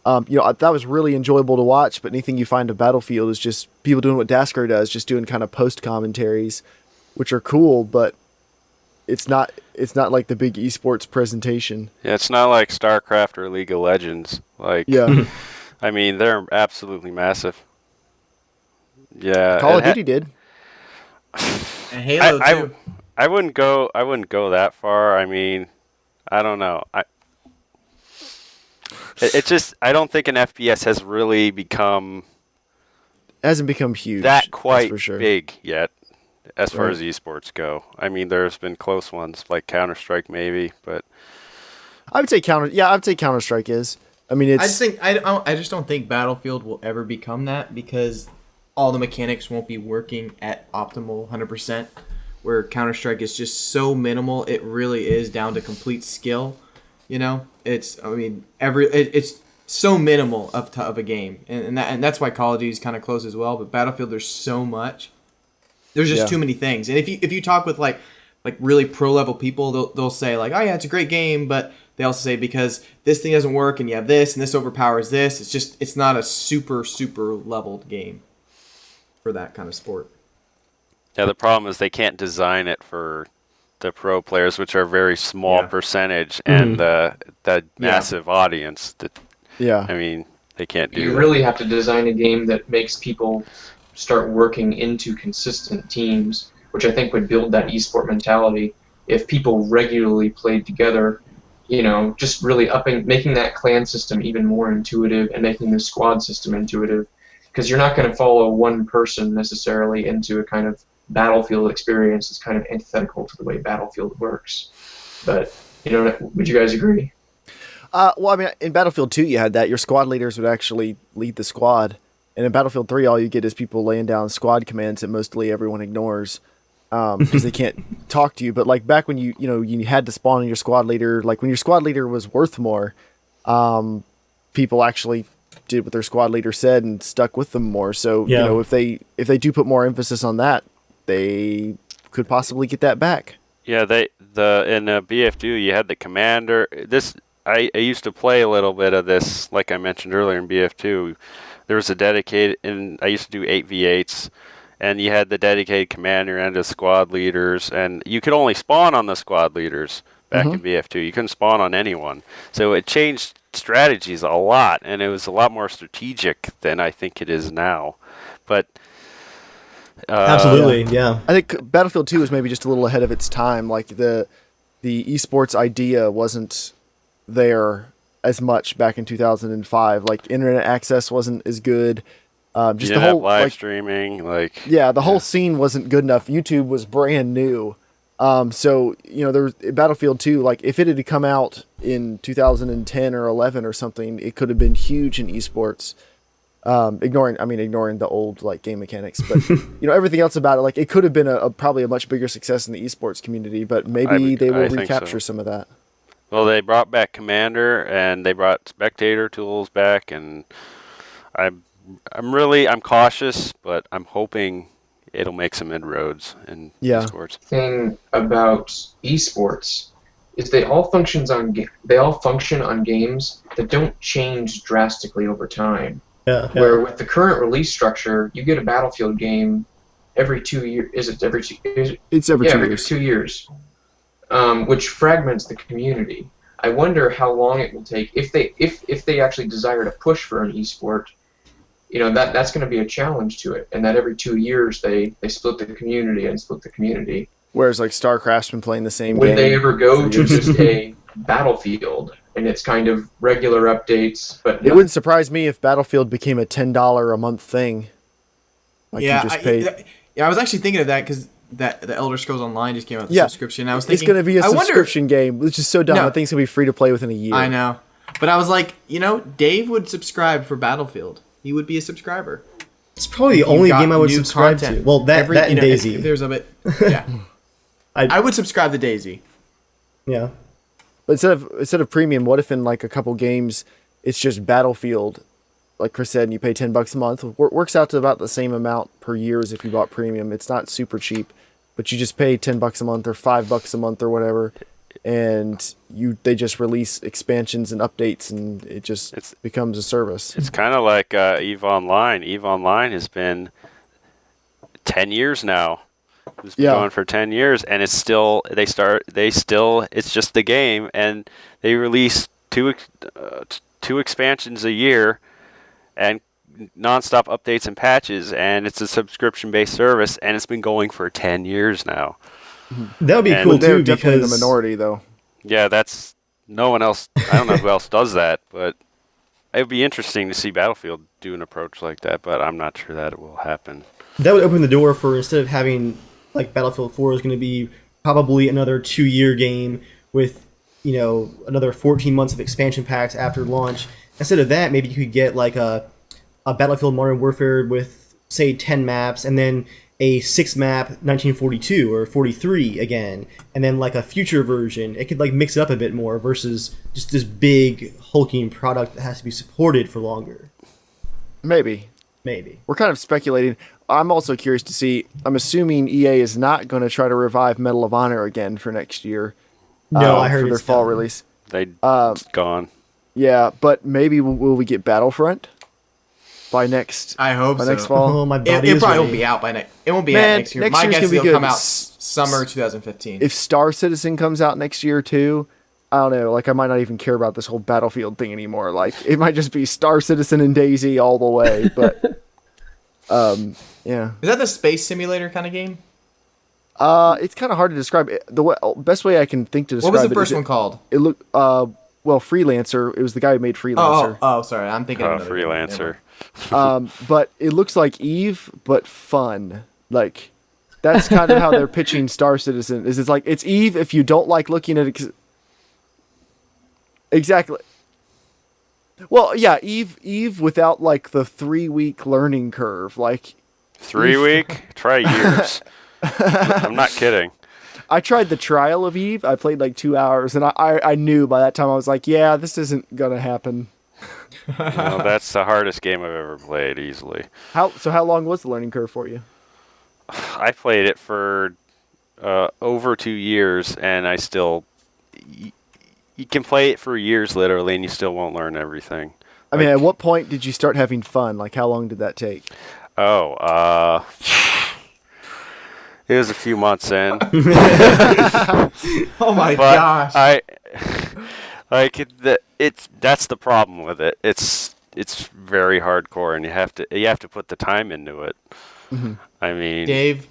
Speaker 1: that was really enjoyable to watch. But anything you find of Battlefield is just people doing what Dasker does, just doing kind of post commentaries, which are cool, but it's not like the big esports presentation.
Speaker 2: Yeah, it's not like StarCraft or League of Legends. Like,
Speaker 1: yeah,
Speaker 2: I mean, they're absolutely massive. Yeah,
Speaker 1: Call of Duty did.
Speaker 4: And Halo too.
Speaker 2: I wouldn't go that far. I mean, I don't know. It's just I don't think an FPS has really
Speaker 1: hasn't become huge.
Speaker 2: That quite
Speaker 1: for sure.
Speaker 2: big yet, as far as esports go. I mean, there's been close ones like Counter-Strike maybe, but
Speaker 1: I would say Counter-Strike is. I mean, it's.
Speaker 4: I just don't think Battlefield will ever become that because all the mechanics won't be working at optimal 100%. Where Counter-Strike is just so minimal, it really is down to complete skill. You know, it's so minimal of a game, and that's why Call of Duty is kind of close as well. But Battlefield, there's so much. There's just too many things, and if you talk with like really pro level people, they'll say like, oh yeah, it's a great game, but they also say because this thing doesn't work and you have this and this overpowers this, it's not a super leveled game for that kind of sport.
Speaker 2: Yeah, the problem is they can't design it for the pro players, which are a very small percentage, and the massive audience. I mean, they can't do that.
Speaker 7: You really have to design a game that makes people start working into consistent teams, which I think would build that esport mentality. If people regularly played together, just really making that clan system even more intuitive and making the squad system intuitive. because you're not going to follow one person necessarily into a kind of Battlefield experience. It's kind of antithetical to the way Battlefield works. But would you guys agree?
Speaker 1: Well, I mean, in Battlefield 2, you had that. Your squad leaders would actually lead the squad. And in Battlefield 3, all you get is people laying down squad commands that mostly everyone ignores because they can't talk to you. But like back when you had to spawn in your squad leader, like when your squad leader was worth more, people actually did what their squad leader said and stuck with them more. So if they do put more emphasis on that, they could possibly get that back.
Speaker 2: Yeah, in BF2 you had the commander. I used to play a little bit of this, like I mentioned earlier in BF2. There was a dedicated, and I used to do 8v8s, and you had the dedicated commander and the squad leaders, and you could only spawn on the squad leaders back in BF2. You couldn't spawn on anyone. So it changed strategies a lot, and it was a lot more strategic than I think it is now. But
Speaker 3: absolutely, yeah.
Speaker 1: I think Battlefield 2 was maybe just a little ahead of its time. Like the esports idea wasn't there as much back in 2005. Like internet access wasn't as good. Just
Speaker 2: you
Speaker 1: the
Speaker 2: didn't
Speaker 1: whole
Speaker 2: have live streaming,
Speaker 1: the whole scene wasn't good enough. YouTube was brand new. So there was Battlefield 2. Like if it had come out in 2010 or 11 or something, it could have been huge in esports. Ignoring the old like game mechanics, but everything else about it, like it could have been probably a much bigger success in the esports community. But maybe they will recapture some of that.
Speaker 2: Well, they brought back Commander and they brought spectator tools back, and I'm cautious, but I'm hoping it'll make some inroads in esports.
Speaker 7: The thing about esports is they all function on games that don't change drastically over time.
Speaker 3: Yeah.
Speaker 7: Where with the current release structure, you get a Battlefield game every 2 years. Is it every 2 years?
Speaker 1: It's every 2 years.
Speaker 7: Every 2 years. Which fragments the community. I wonder how long it will take if they actually desire to push for an esport. That's going to be a challenge to it, and that every 2 years they split the community.
Speaker 1: Whereas like StarCraft's been playing the same game.
Speaker 7: Would they ever go to just a Battlefield and it's kind of regular updates? But
Speaker 1: it wouldn't surprise me if Battlefield became a $10 a month thing. Like you just paid.
Speaker 4: I was actually thinking of that because the Elder Scrolls Online just came out with a subscription. I was thinking
Speaker 1: it's going to be a subscription game, which is so dumb.
Speaker 4: No.
Speaker 1: I think it's going to be free to play within a year.
Speaker 4: I know, but I was like, Dave would subscribe for Battlefield. He would be a subscriber.
Speaker 3: It's probably the only game I would subscribe to. Well, that and DayZ.
Speaker 4: If there's a bit, yeah. I would subscribe to DayZ.
Speaker 3: Yeah.
Speaker 1: But instead of premium, what if in like a couple games it's just Battlefield, like Chris said, and you pay $10 a month? Works out to about the same amount per year as if you bought premium. It's not super cheap, but you just pay $10 a month or $5 a month or whatever, and they just release expansions and updates, and it becomes a service.
Speaker 2: It's kind of like EVE Online. EVE Online has been 10 years now. It's been going for 10 years, and it's still it's just the game, and they release two expansions a year and nonstop updates and patches, and it's a subscription-based service, and it's been going for 10 years now.
Speaker 3: That would be cool
Speaker 1: they're
Speaker 3: too,
Speaker 1: definitely
Speaker 3: because
Speaker 1: the minority though.
Speaker 2: Yeah, that's no one else. I don't know who else does that, but it would be interesting to see Battlefield do an approach like that, but I'm not sure that it will happen.
Speaker 3: That would open the door for, instead of having like Battlefield 4 is going to be probably another 2-year game with another 14 months of expansion packs after launch. Instead of that, maybe you could get like a Battlefield Modern Warfare with say 10 maps, and then a 6-map 1942 or 43 again, and then like a future version. It could like mix it up a bit more versus just this big hulking product that has to be supported for longer.
Speaker 1: Maybe. We're kind of speculating. I'm also curious to see. I'm assuming EA is not going to try to revive Medal of Honor again for next year.
Speaker 3: No, I heard
Speaker 1: for their
Speaker 3: it's
Speaker 1: fall
Speaker 3: done.
Speaker 1: release.
Speaker 2: It's gone.
Speaker 1: Yeah, but maybe will we get Battlefront by next?
Speaker 4: I hope so.
Speaker 1: Next fall.
Speaker 3: Oh, my body
Speaker 4: It
Speaker 3: is
Speaker 4: probably
Speaker 3: ready.
Speaker 4: won't be out by next. It won't be
Speaker 1: Man,
Speaker 4: out next year.
Speaker 1: next
Speaker 4: My
Speaker 1: year's
Speaker 4: guess
Speaker 1: gonna
Speaker 4: is
Speaker 1: be
Speaker 4: it'll
Speaker 1: good.
Speaker 4: come out summer 2015.
Speaker 1: If Star Citizen comes out next year too, I don't know. Like I might not even care about this whole Battlefield thing anymore. Like it might just be Star Citizen and DayZ all the way. But yeah.
Speaker 4: Is that the space simulator kind of game?
Speaker 1: It's kind of hard to describe. Best way I can think to
Speaker 4: What
Speaker 1: describe
Speaker 4: was the
Speaker 1: it
Speaker 4: first
Speaker 1: is
Speaker 4: one called?
Speaker 1: It looked Freelancer. It was the guy who made Freelancer.
Speaker 4: Oh, sorry. I'm thinking of another game.
Speaker 2: Freelancer.
Speaker 1: But it looks like Eve, but fun. Like, that's kind of how they're pitching Star Citizen. Is it's like it's Eve if you don't like looking at it. Exactly. Well, yeah, Eve without like the 3-week learning curve. Like
Speaker 2: 3 week? Try years. I'm not kidding.
Speaker 1: I tried the trial of Eve. I played like 2 hours, and I knew by that time I was like, yeah, this isn't gonna happen.
Speaker 2: Well, that's the hardest game I've ever played, easily.
Speaker 1: How long was the learning curve for you?
Speaker 2: I played it for over 2 years, and I still... You can play it for years, literally, and you still won't learn everything.
Speaker 1: I mean, at what point did you start having fun? Like, how long did that take?
Speaker 2: Oh, it was a few months in.
Speaker 4: Oh my
Speaker 2: But
Speaker 4: gosh.
Speaker 2: that's the problem with it. It's very hardcore, and you have to put the time into it.
Speaker 1: Mm-hmm.
Speaker 2: I mean,
Speaker 4: Dave,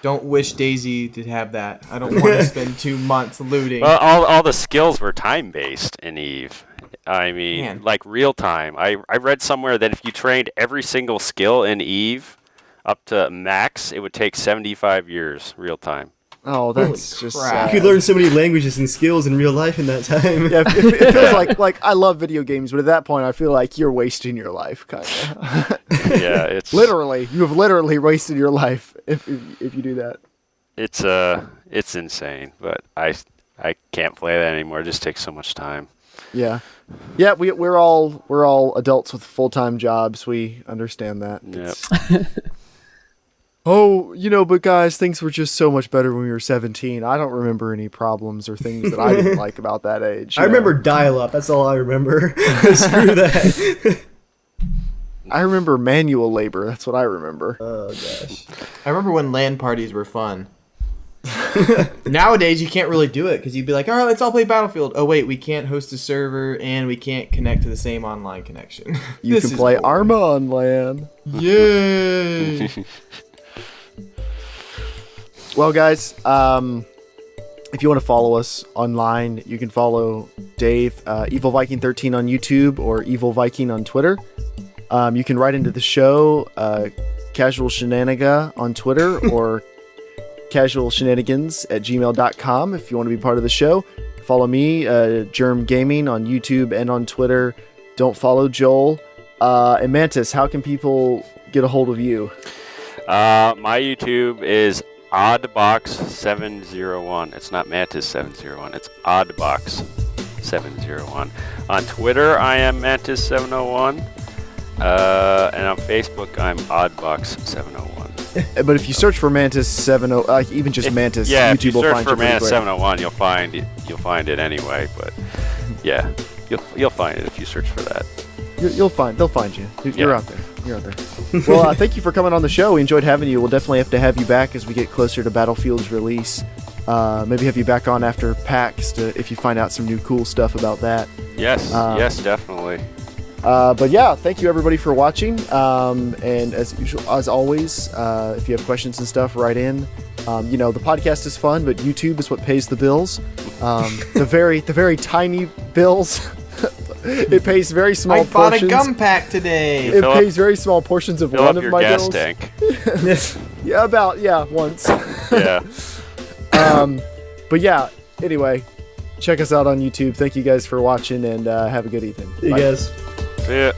Speaker 4: don't wish DayZ to have that. I don't want to spend 2 months looting.
Speaker 2: well, all the skills were time based in Eve. I mean,
Speaker 4: Man.
Speaker 2: like real time. I read somewhere that if you trained every single skill in Eve up to max, it would take 75 years real time.
Speaker 1: Oh, that's just
Speaker 4: crap.
Speaker 3: You could learn so many languages and skills in real life in that time.
Speaker 1: Yeah, it feels like I love video games, but at that point, I feel like you're wasting your life, kind of.
Speaker 2: Yeah, it's
Speaker 1: Literally, you have literally wasted your life if you do that.
Speaker 2: it's insane, but I can't play that anymore. It just takes so much time.
Speaker 1: Yeah, we're all adults with full-time jobs. We understand that.
Speaker 2: Yep.
Speaker 1: Oh, but guys, things were just so much better when we were 17. I don't remember any problems or things that I didn't like about that age.
Speaker 3: I remember dial-up. That's all I remember. Screw that.
Speaker 1: I remember manual labor. That's what I remember.
Speaker 3: Oh gosh.
Speaker 4: I remember when LAN parties were fun. Nowadays, you can't really do it because you'd be like, all right, let's all play Battlefield. Oh, wait, we can't host a server and we can't connect to the same online connection.
Speaker 1: You
Speaker 4: This
Speaker 1: can
Speaker 4: is
Speaker 1: play
Speaker 4: boring.
Speaker 1: Arma on LAN.
Speaker 4: Yay!
Speaker 1: Well, guys, if you want to follow us online, you can follow Dave, Evil Viking 13 on YouTube or Evil Viking on Twitter. You can write into the show, Casual Shenanigan on Twitter or casualshenanigans@gmail.com if you want to be part of the show. Follow me, JERMgaming on YouTube and on Twitter. Don't follow Joel. And Mantis, how can people get a hold of you?
Speaker 2: My YouTube is Oddbox701. It's not Mantis701. It's Oddbox701. On Twitter, I am Mantis701. And on Facebook, I'm Oddbox701.
Speaker 1: But if you search for Mantis 70, even just Mantis,
Speaker 2: Yeah,
Speaker 1: YouTube
Speaker 2: if you
Speaker 1: will
Speaker 2: search
Speaker 1: find
Speaker 2: for
Speaker 1: you. Pretty quick.
Speaker 2: Mantis701, you'll find it anyway. But yeah, you'll find it if you search for that.
Speaker 1: They'll find you. You're
Speaker 2: Yeah.
Speaker 1: out there. You're out there. Well, thank you for coming on the show. We enjoyed having you. We'll definitely have to have you back as we get closer to Battlefield's release. Maybe have you back on after PAX if you find out some new cool stuff about that.
Speaker 2: Yes, yes, definitely.
Speaker 1: But yeah, thank you everybody for watching. And as usual, as always, if you have questions and stuff, write in. The podcast is fun, but YouTube is what pays the bills. The very tiny bills. It pays very small
Speaker 4: I bought
Speaker 1: portions.
Speaker 4: a gum pack today.
Speaker 1: It
Speaker 2: Fill
Speaker 1: pays very small portions of
Speaker 2: Fill
Speaker 1: one
Speaker 2: up
Speaker 1: of
Speaker 2: your
Speaker 1: my
Speaker 2: gas
Speaker 1: bills.
Speaker 2: tank.
Speaker 1: Once.
Speaker 2: Yeah.
Speaker 1: But yeah, anyway, check us out on YouTube. Thank you guys for watching, and have a good evening.
Speaker 3: You
Speaker 1: Bye.
Speaker 3: guys.
Speaker 2: See ya.